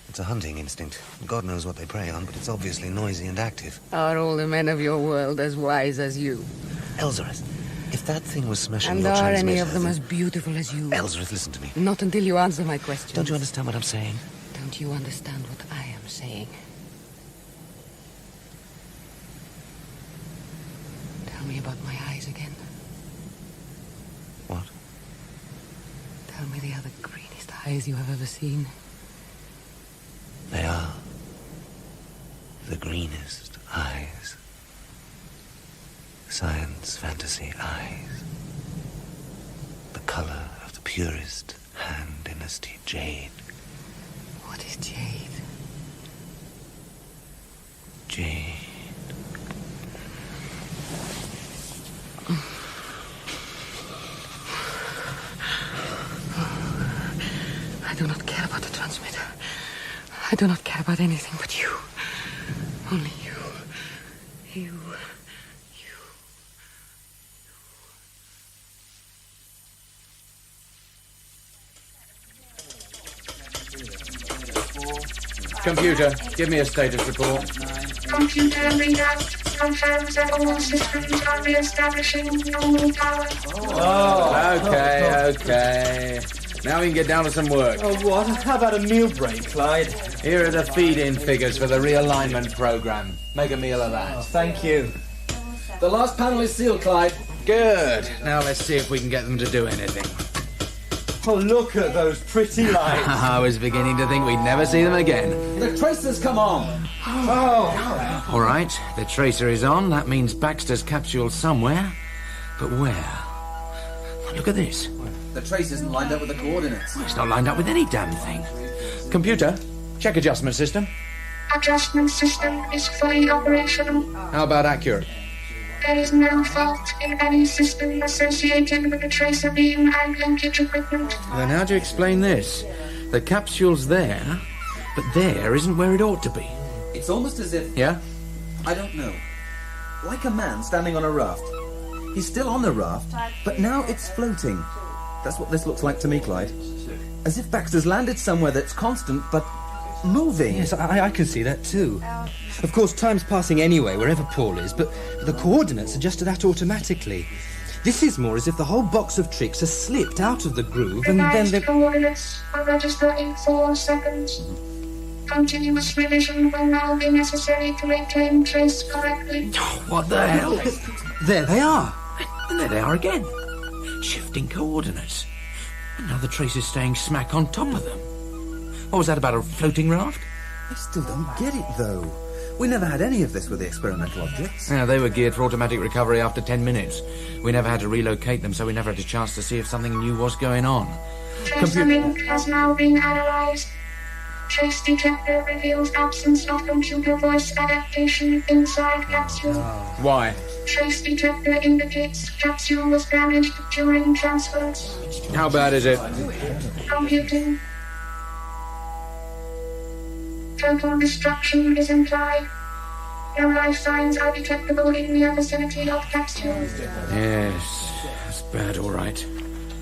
It's a hunting instinct. God knows what they prey on, but it's obviously noisy and active. Are all the men of your world as wise as you? Elzareth, if that thing was smashing And your are transmitter... any of them as beautiful as you? Elzareth, listen to me. Not until you answer my question. Don't you understand what I'm saying? Don't you understand what I am saying? Tell me about my eyes again. What? Tell me they are the greenest eyes you have ever seen. They are the greenest eyes. Science fantasy eyes. The color of the purest hand-dynasty jade. What is jade? Jade. I do not care about the transmitter. I do not care about anything but you. Only you. You. Computer, give me a status report. Computer readout confirms that all systems are re-establishing normal power. Okay. Now we can get down to some work. Oh, what? How about a meal break, Clyde? Here are the feed-in figures for the realignment program. Make a meal of that. Oh, thank you. The last panel is sealed, Clyde. Good. Now let's see if we can get them to do anything. Oh, look at those pretty lights. I was beginning to think we'd never see them again. The tracers come on. Oh. All right, the tracer is on. That means Baxter's capsule somewhere. But where? Look at this. The trace isn't lined up with the coordinates. It's not lined up with any damn thing. Computer, check adjustment system. Adjustment system is fully operational. How about accurate? There is no fault in any system associated with the tracer beam and linkage equipment. Then how do you explain this? The capsule's there, but there isn't where it ought to be. It's almost as if... Yeah? I don't know. Like a man standing on a raft. He's still on the raft, but now it's floating. That's what this looks like to me, Clyde. As if Baxter's landed somewhere that's constant, but moving. Yes, I can see that too. Of course, time's passing anyway, wherever Paul is, but the coordinates adjust to that automatically. This is more as if the whole box of tricks has slipped out of the groove and then The coordinates will register in 4 seconds. Continuous revision will now be necessary to maintain trace correctly. What the hell? There they are. And there they are again. Shifting coordinates. And now the trace is staying smack on top of them. What was that about, a floating raft? I still don't get it, though. We never had any of this with the experimental objects. Yeah, they were geared for automatic recovery after 10 minutes. We never had to relocate them, so we never had a chance to see if something new was going on. Tracer link has now been analyzed. Trace detector reveals absence of computer voice adaptation inside capsule. Why? Trace detector indicates capsule was damaged during transfers. How bad is it? Computing. Total destruction is implied. No life signs are detectable in the vicinity of capsule. Yes, that's bad, all right.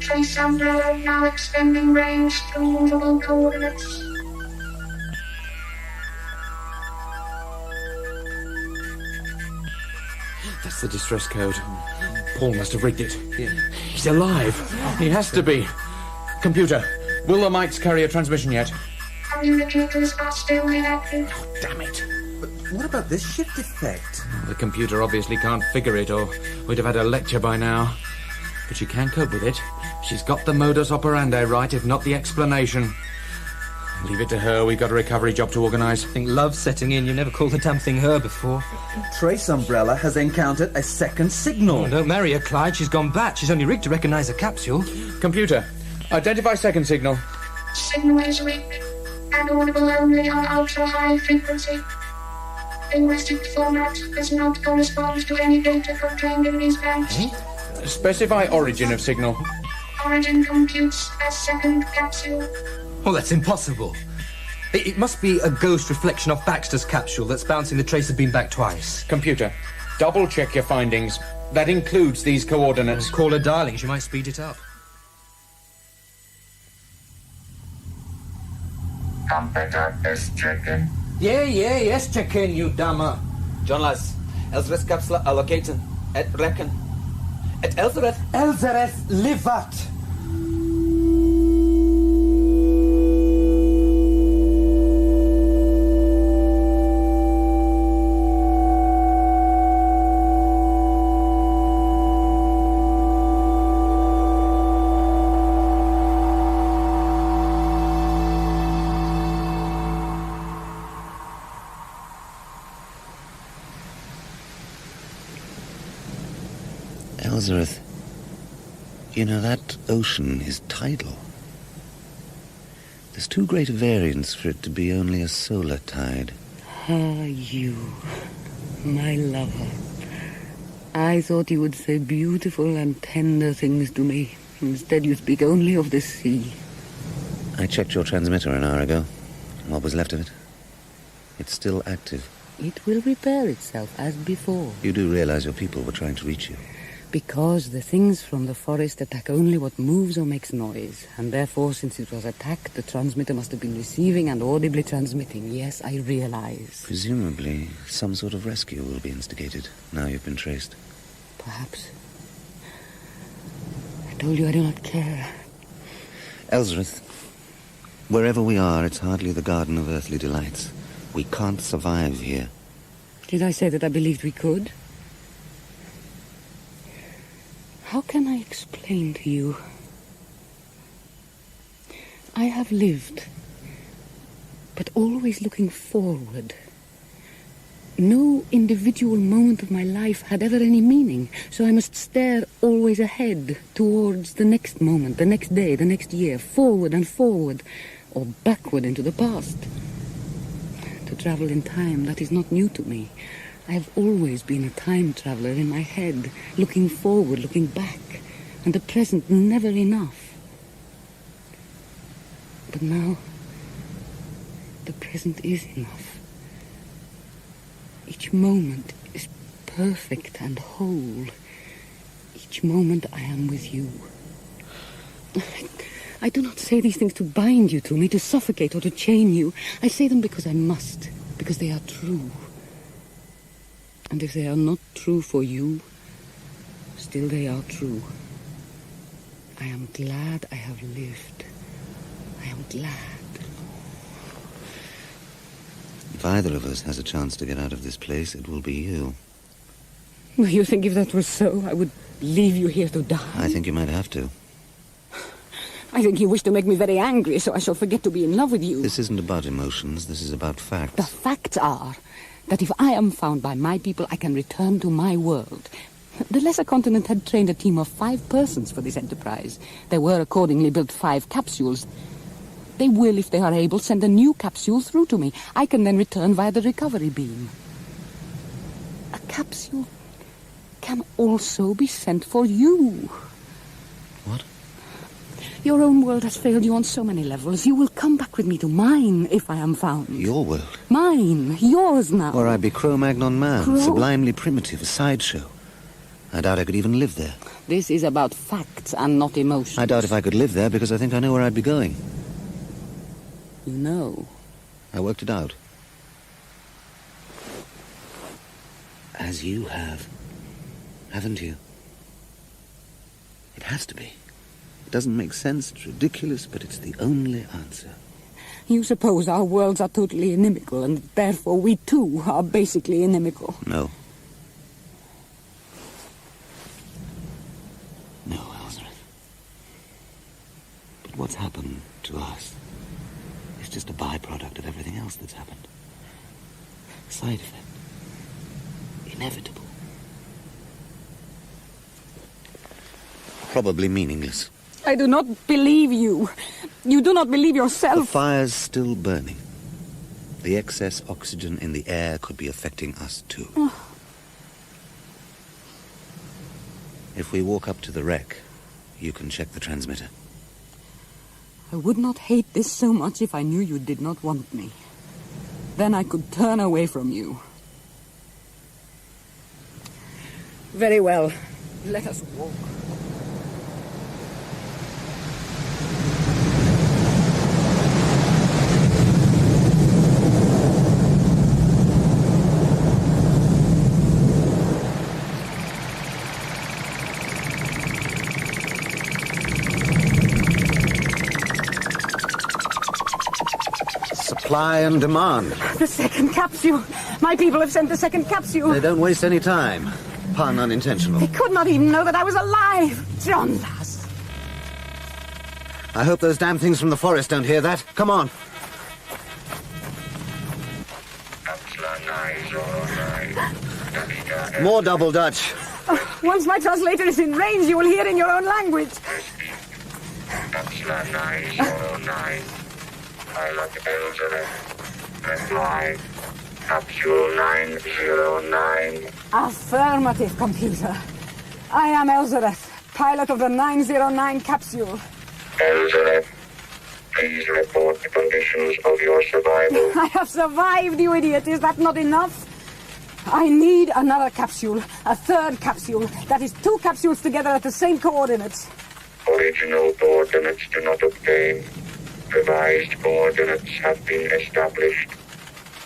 Trace umbrella now extending range to movable coordinates. That's the distress code. Paul must have rigged it. Yeah. He's alive. He has to be. Computer, will the mics carry a transmission yet? Communicators are still inactive. Damn it. But what about this shift effect? The computer obviously can't figure it, or we'd have had a lecture by now. But she can cope with it. She's got the modus operandi right, if not the explanation. Leave it to her. We've got a recovery job to organise. I think love's setting in. You've never called the damn thing her before. Trace umbrella has encountered a second signal. Oh, don't marry her, Clyde. She's gone back. She's only rigged to recognise a capsule. Computer, identify second signal. Signal is weak and audible only on ultra-high frequency. Linguistic format does not correspond to any data contained in these bands. Specify origin of signal. Origin computes as second capsule. Oh, that's impossible. It must be a ghost reflection off Baxter's capsule that's bouncing the tracer beam back twice. Computer, double-check your findings. That includes these coordinates. Call her darling. She might speed it up. Computer is checking. Yes, check-in, you dummer. Jonas, Elzereth kapsla allocaten. Et reckon. Et Elzereth. Elzereth livat. Ellsworth, you know, that ocean is tidal. There's too great a variance for it to be only a solar tide. Ah, you, my lover. I thought you would say beautiful and tender things to me. Instead, you speak only of the sea. I checked your transmitter an hour ago. What was left of it? It's still active. It will repair itself as before. You do realize your people were trying to reach you? Because the things from the forest attack only what moves or makes noise. And therefore, since it was attacked, the transmitter must have been receiving and audibly transmitting. Yes, I realize. Presumably, some sort of rescue will be instigated, now you've been traced. Perhaps. I told you I do not care. Ellsworth, wherever we are, it's hardly the garden of earthly delights. We can't survive here. Did I say that I believed we could? How can I explain to you? I have lived, but always looking forward. No individual moment of my life had ever any meaning, so I must stare always ahead, towards the next moment, the next day, the next year, forward and forward, or backward into the past. To travel in time, that is not new to me. I have always been a time traveler in my head, looking forward, looking back, and the present never enough. But now, the present is enough. Each moment is perfect and whole. Each moment I am with you. I do not say these things to bind you to me, to suffocate or to chain you. I say them because I must, because they are true. And if they are not true for you, still they are true. I am glad I have lived. I am glad. If either of us has a chance to get out of this place, it will be you. Well, you think if that was so, I would leave you here to die? I think you might have to. I think you wish to make me very angry, so I shall forget to be in love with you. This isn't about emotions, this is about facts. The facts are that if I am found by my people, I can return to my world. The Lesser Continent had trained a team of 5 persons for this enterprise. There were accordingly built 5 capsules. They will, if they are able, send a new capsule through to me. I can then return via the recovery beam. A capsule can also be sent for you. What? Your own world has failed you on so many levels. You will come back with me to mine if I am found. Your world? Mine. Yours now. Or I'd be Cro-Magnon man, sublimely primitive, a sideshow. I doubt I could even live there. This is about facts and not emotions. I doubt if I could live there because I think I know where I'd be going. You know? I worked it out. As you have. Haven't you? It has to be. It doesn't make sense, it's ridiculous, but it's the only answer. You suppose our worlds are totally inimical, and therefore we too are basically inimical. No. No, Ellsworth. But what's happened to us is just a byproduct of everything else that's happened. Side effect. Inevitable. Probably meaningless. I do not believe you. You do not believe yourself. The fire's still burning. The excess oxygen in the air could be affecting us too. Oh. If we walk up to the wreck, you can check the transmitter. I would not hate this so much if I knew you did not want me. Then I could turn away from you. Very well. Let us walk. Supply and demand. The second capsule. My people have sent the second capsule. They don't waste any time. Pun unintentional. They could not even know that I was alive. John Lass. I hope those damn things from the forest don't hear that. Come on. More double Dutch. Once my translator is in range, you will hear in your own language. Capsula 909. Pilot Elizabeth. Reply. Capsule 909. Affirmative, computer. I am Elzareth, pilot of the 909 capsule. Elzareth, please report the conditions of your survival. I have survived, you idiot. Is that not enough? I need another capsule, a third capsule. That is 2 capsules together at the same coordinates. Original coordinates do not obtain. Revised coordinates have been established.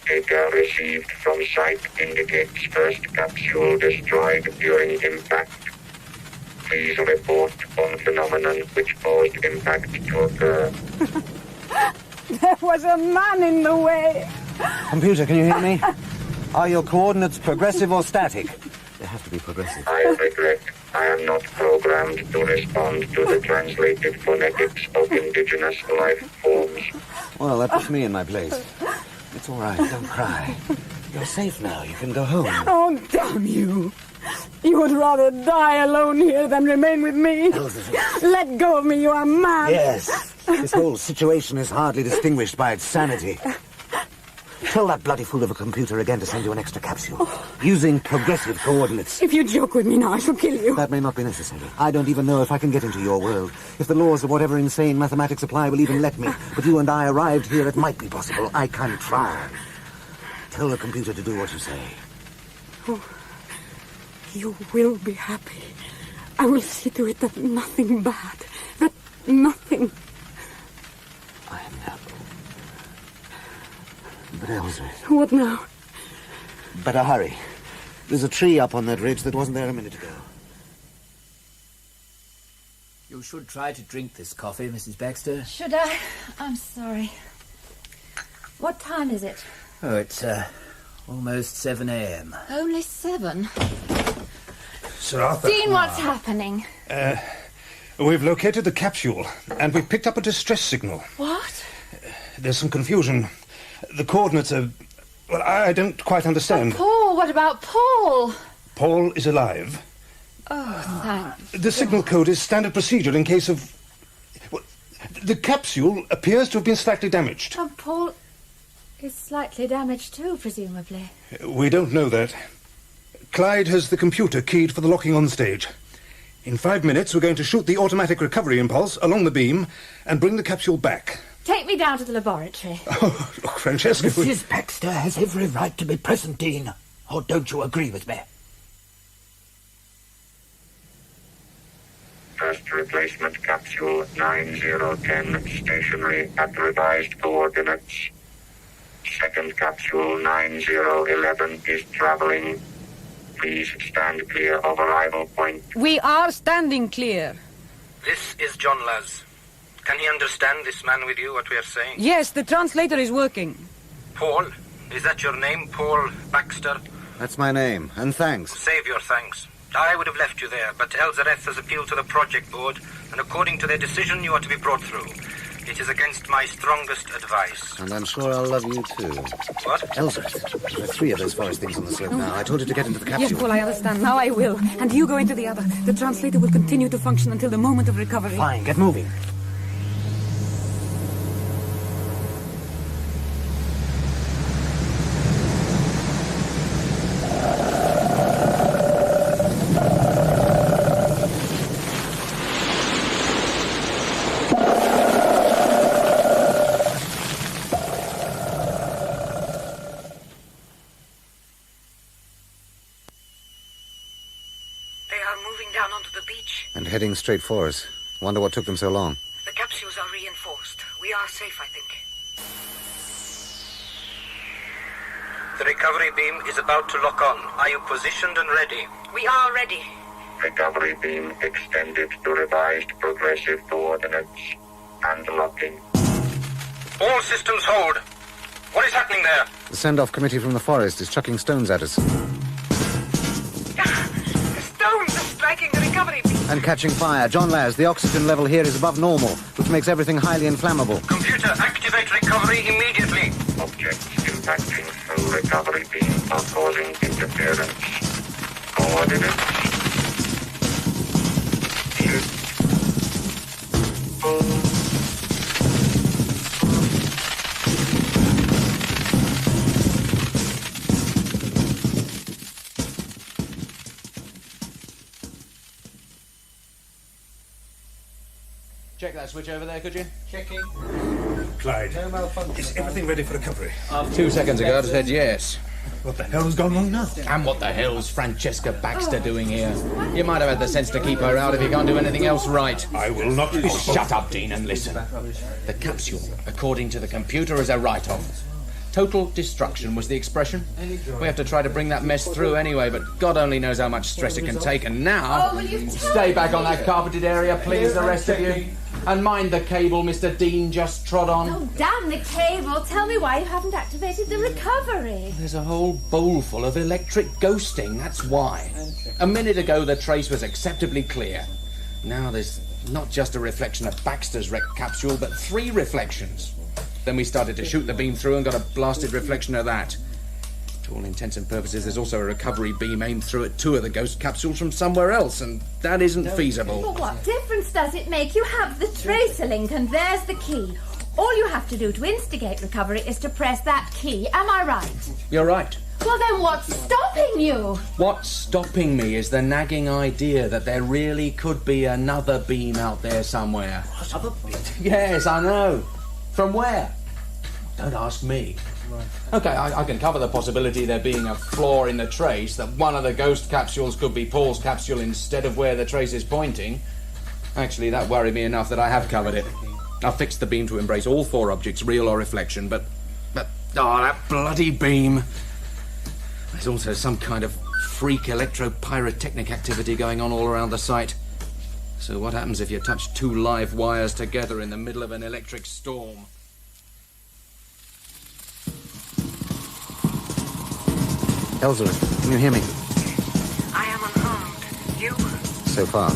Data received from site indicates first capsule destroyed during impact. Please report on phenomenon which caused impact to occur. There was a man in the way. Computer, can you hear me? Are your coordinates progressive or static? They have to be progressive. I regret I am not programmed to respond to the translated phonetics of indigenous life forms. Well, that puts me in my place. It's all right, don't cry. You're safe now, you can go home. Oh, damn you. You would rather die alone here than remain with me. Let go of me, you are mad. Yes, this whole situation is hardly distinguished by its sanity. Tell that bloody fool of a computer again to send you an extra capsule, using progressive coordinates. If you joke with me now, I shall kill you. That may not be necessary. I don't even know if I can get into your world. If the laws of whatever insane mathematics apply will even let me. But you and I arrived here, it might be possible. I can try. Tell the computer to do what you say. Oh, you will be happy. I will see to it that nothing bad, that nothing... I know. But Elzareth... What now? Better hurry. There's a tree up on that ridge that wasn't there a minute ago. You should try to drink this coffee, Mrs. Baxter. Should I? I'm sorry. What time is it? Oh, it's, almost 7 a.m. Only 7. Sir Arthur. Dean, what's happening? We've located the capsule, and we've picked up a distress signal. What? There's some confusion. The coordinates are... Well, I don't quite understand. Paul, what about Paul? Paul is alive. Oh, thanks. The signal code is standard procedure in case of... Well, the capsule appears to have been slightly damaged. And Paul is slightly damaged too, presumably. We don't know that. Clyde has the computer keyed for the locking on stage. In 5 minutes, we're going to shoot the automatic recovery impulse along the beam and bring the capsule back. Take me down to the laboratory. Oh, look, Francesca... Mrs. Baxter has every right to be present, Dean. Or don't you agree with me? First replacement capsule 9010 stationary at revised coordinates. Second capsule 9011 is traveling. Please stand clear of arrival point. We are standing clear. This is John Laz. Can he understand, this man with you, what we are saying? Yes, the translator is working. Paul? Is that your name, Paul Baxter? That's my name, and thanks. Save your thanks. I would have left you there, but Elzareth has appealed to the project board, and according to their decision, you are to be brought through. It is against my strongest advice. And I'm sure I'll love you too. What? Elzareth, there are 3 of those forest things on the slope now. I told you to get into the capsule. Yes, Paul, I understand. Now I will. And you go into the other. The translator will continue to function until the moment of recovery. Fine, get moving. Heading straight for us. Wonder what took them so long. The capsules are reinforced. We are safe, I think. The recovery beam is about to lock on. Are you positioned and ready? We are ready. Recovery beam extended to revised progressive coordinates and locking. All systems hold. What is happening there? The send-off committee from the forest is chucking stones at us. The stones are striking the recovery beam. And catching fire. John Laz, the oxygen level here is above normal, which makes everything highly inflammable. Computer, activate recovery immediately. Objects impacting through recovery beam are causing interference. Coordinates that switch over there, could you? Checking. Clyde, No malfunction. is everything ready for recovery? 2 seconds ago, I said yes. What the hell's gone wrong now? And what the hell's Francesca Baxter doing here? You might have had the sense to keep her out if you can't do anything else right. I will not be... Shut up, Dean, and listen. The capsule, according to the computer, is a write-off. Total destruction was the expression. We have to try to bring that mess through anyway, but God only knows how much stress it can take. And now... Oh, will you stay back on that carpeted area, please, the rest of you. And mind the cable Mr. Dean just trod on. Oh, damn the cable. Tell me why you haven't activated the recovery. There's a whole bowl full of electric ghosting, that's why. A minute ago, the trace was acceptably clear. Now there's not just a reflection of Baxter's wrecked capsule, but 3 reflections. Then we started to shoot the beam through and got a blasted reflection of that. To all intents and purposes, there's also a recovery beam aimed through at 2 of the ghost capsules from somewhere else, and that isn't feasible. But what difference does it make? You have the tracer link, and there's the key. All you have to do to instigate recovery is to press that key. Am I right? You're right. Well, then what's stopping you? What's stopping me is the nagging idea that there really could be another beam out there somewhere. Another beam? Yes, I know. From where? Don't ask me. Okay, I can cover the possibility there being a flaw in the trace, that one of the ghost capsules could be Paul's capsule instead of where the trace is pointing. Actually, that worried me enough that I have covered it. I've fixed the beam to embrace all 4 objects, real or reflection, but that bloody beam. There's also some kind of freak electro-pyrotechnic activity going on all around the site. So what happens if you touch 2 live wires together in the middle of an electric storm? Elizabeth, can you hear me? I am unharmed. You? So far,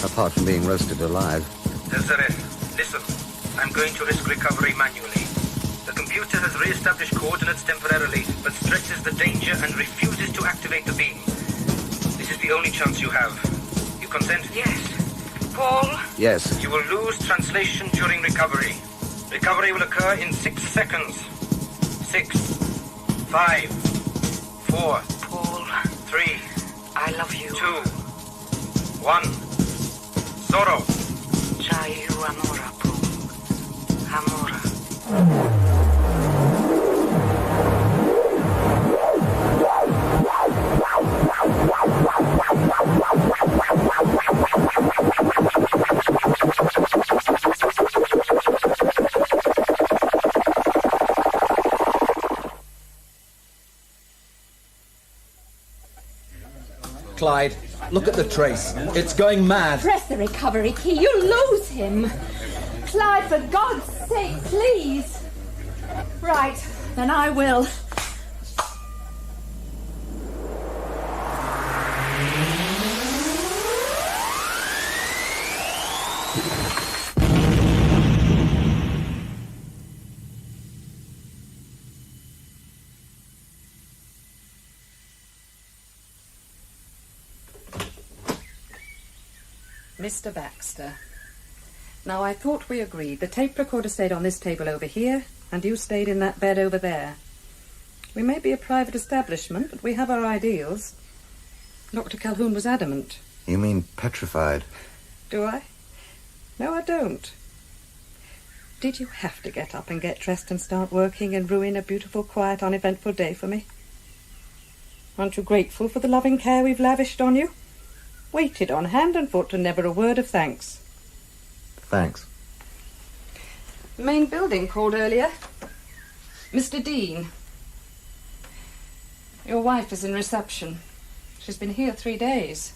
apart from being roasted alive. Elzareth, listen. I'm going to risk recovery manually. The computer has re-established coordinates temporarily, but stresses the danger and refuses to activate the beam. This is the only chance you have. You consent? Yes. Paul? Yes. You will lose translation during recovery. Recovery will occur in 6 seconds. 6, 5, 4, Paul. 3, I love you. 2, 1. Zorro. Chayu amora, Paul. Amora. Clyde, look at the trace. It's going mad. Press the recovery key. You lose him. Clyde, for God's sake, please. Right, then I will. Mr. Baxter. Now, I thought we agreed. The tape recorder stayed on this table over here, and you stayed in that bed over there. We may be a private establishment, but we have our ideals. Dr. Calhoun was adamant. You mean petrified? Do I? No, I don't. Did you have to get up and get dressed and start working and ruin a beautiful, quiet, uneventful day for me? Aren't you grateful for the loving care we've lavished on you? Waited on hand and foot and never a word of thanks. Thanks. Main building called earlier. Mr. Dean. Your wife is in reception. She's been here 3 days.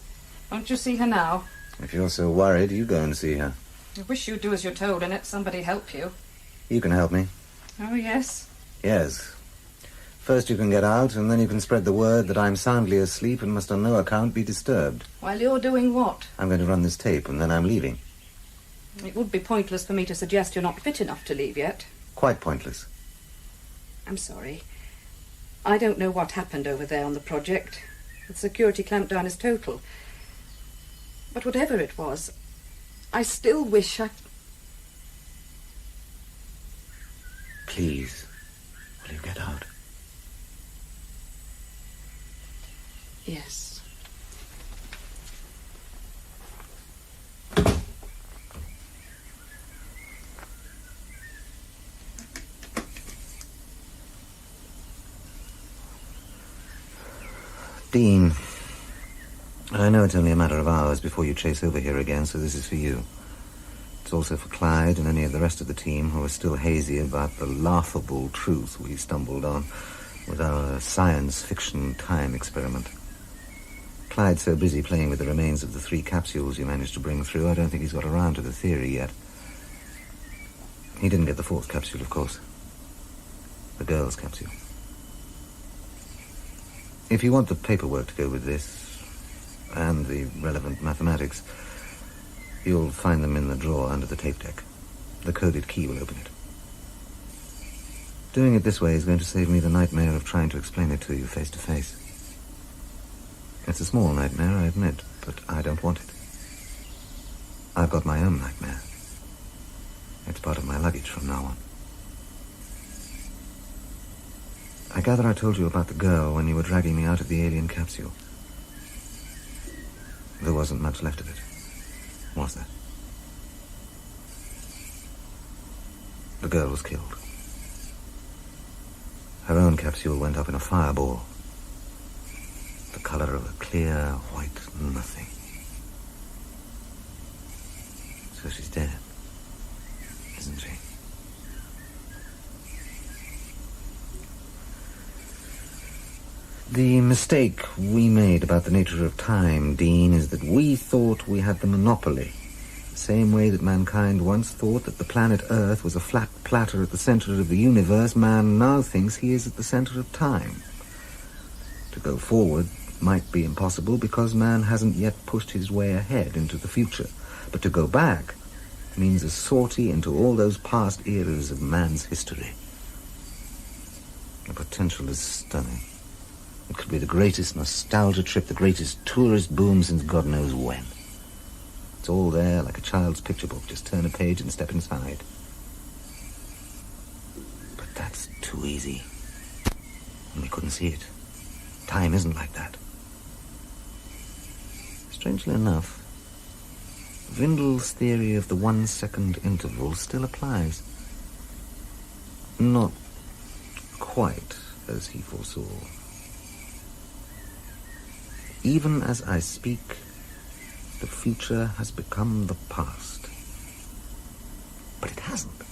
Won't you see her now? If you're so worried, you go and see her. I wish you'd do as you're told and let somebody help you. You can help me. Oh, yes? Yes. First you can get out, and then you can spread the word that I'm soundly asleep and must on no account be disturbed. While you're doing what? I'm going to run this tape, and then I'm leaving. It would be pointless for me to suggest you're not fit enough to leave yet. Quite pointless. I'm sorry. I don't know what happened over there on the project. The security clampdown is total. But whatever it was, I still wish I... Please, will you get out? Yes. Dean, I know it's only a matter of hours before you chase over here again, so this is for you. It's also for Clyde and any of the rest of the team who are still hazy about the laughable truth we stumbled on with our science fiction time experiment. Clyde's so busy playing with the remains of the 3 capsules you managed to bring through, I don't think he's got around to the theory yet. He didn't get the 4th capsule, of course. The girl's capsule. If you want the paperwork to go with this, and the relevant mathematics, you'll find them in the drawer under the tape deck. The coded key will open it. Doing it this way is going to save me the nightmare of trying to explain it to you face to face. It's a small nightmare, I admit, but I don't want it. I've got my own nightmare. It's part of my luggage from now on. I gather I told you about the girl when you were dragging me out of the alien capsule. There wasn't much left of it, was there? The girl was killed. Her own capsule went up in a fireball. The color of a clear, white nothing. So she's dead, isn't she? The mistake we made about the nature of time, Dean, is that we thought we had the monopoly. The same way that mankind once thought that the planet Earth was a flat platter at the center of the universe, man now thinks he is at the center of time. To go forward might be impossible because man hasn't yet pushed his way ahead into the future. But to go back means a sortie into all those past eras of man's history. The potential is stunning. It could be the greatest nostalgia trip, the greatest tourist boom since God knows when. It's all there like a child's picture book. Just turn a page and step inside. But that's too easy. And we couldn't see it. Time isn't like that. Strangely enough, Vindal's theory of the 1-second interval still applies. Not quite as he foresaw. Even as I speak, the future has become the past. But it hasn't.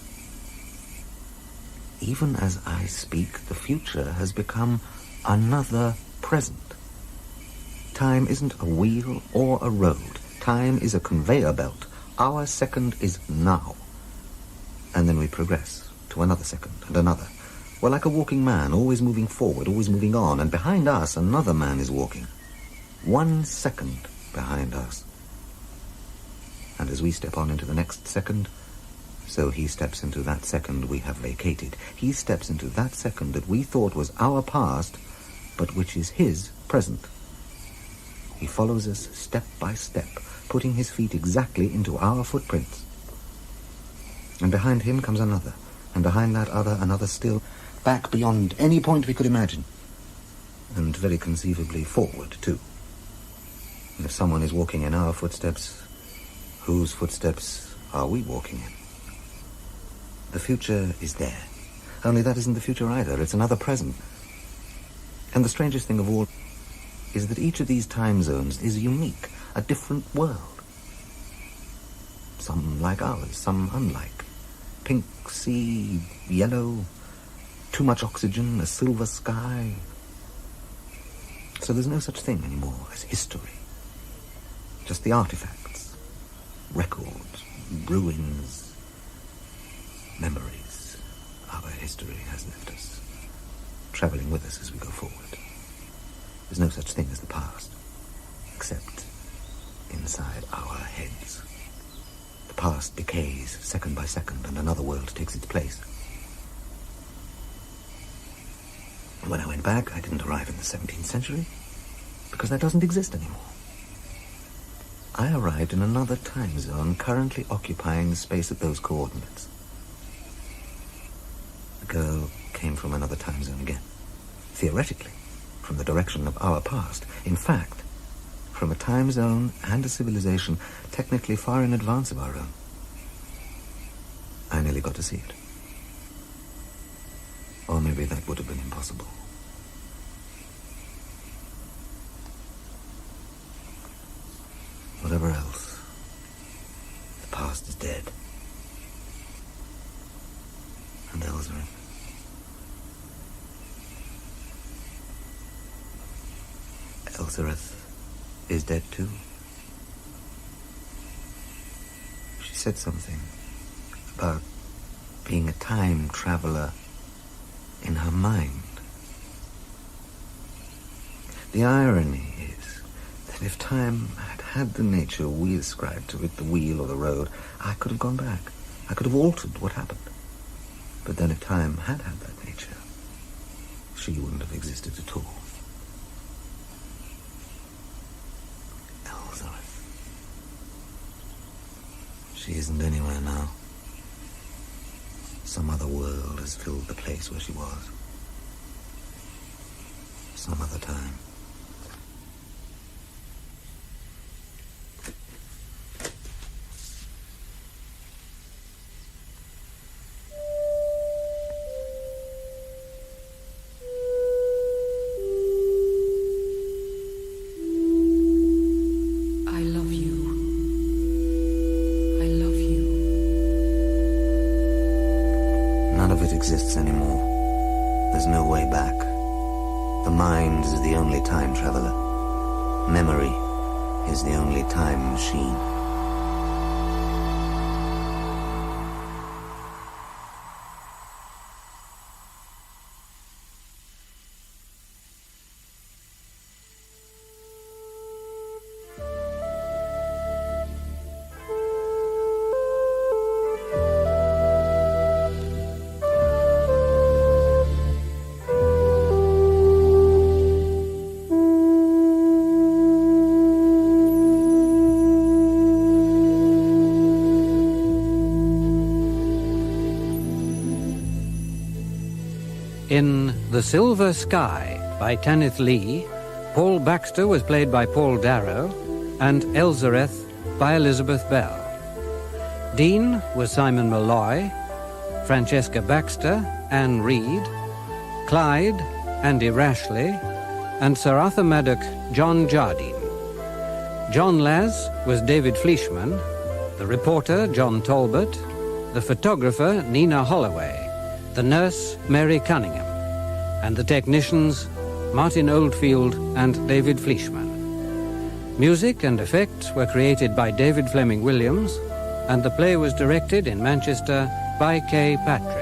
Even as I speak, the future has become another present. Time isn't a wheel or a road. Time is a conveyor belt. Our second is now. And then we progress to another second and another. We're like a walking man, always moving forward, always moving on. And behind us, another man is walking. 1 second behind us. And as we step on into the next second, so he steps into that second we have vacated. He steps into that second that we thought was our past, but which is his present. He follows us step by step, putting his feet exactly into our footprints. And behind him comes another, and behind that other, another still, back beyond any point we could imagine. And very conceivably forward, too. And if someone is walking in our footsteps, whose footsteps are we walking in? The future is there. Only that isn't the future either. It's another present. And the strangest thing of all is that each of these time zones is unique, a different world. Some like ours, some unlike. Pink sea, yellow, too much oxygen, a silver sky. So there's no such thing anymore as history. Just the artifacts, records, ruins, memories our history has left us, traveling with us as we go forward. There's no such thing as the past, except inside our heads. The past decays second by second, and another world takes its place. When I went back, I didn't arrive in the 17th century, because that doesn't exist anymore. I arrived in another time zone currently occupying the space at those coordinates. The girl came from another time zone again. Theoretically, from the direction of our past. In fact, from a time zone and a civilization technically far in advance of our own. I nearly got to see it. Or maybe that would have been impossible. Elzareth is dead too. She said something about being a time traveler in her mind. The irony is that if time had had the nature we ascribed to it, the wheel or the road, I could have gone back. I could have altered what happened. But then if time had had that nature, she wouldn't have existed at all. Elzareth. She isn't anywhere now. Some other world has filled the place where she was. Some other time. I love you. I love you. None of it exists anymore. There's no way back. The mind is the only time traveler. Memory is the only time machine. In The Silver Sky by Tanith Lee, Paul Baxter was played by Paul Darrow and Elzareth by Elizabeth Bell. Dean was Simon Malloy, Francesca Baxter, Anne Reed, Clyde, Andy Rashley, and Sir Arthur Maddock, John Jardine. John Laz was David Fleischman, the reporter, John Talbot, the photographer, Nina Holloway, the nurse, Mary Cunningham, and the technicians, Martin Oldfield and David Fleischman. Music and effects were created by David Fleming Williams, and the play was directed in Manchester by Kay Patrick.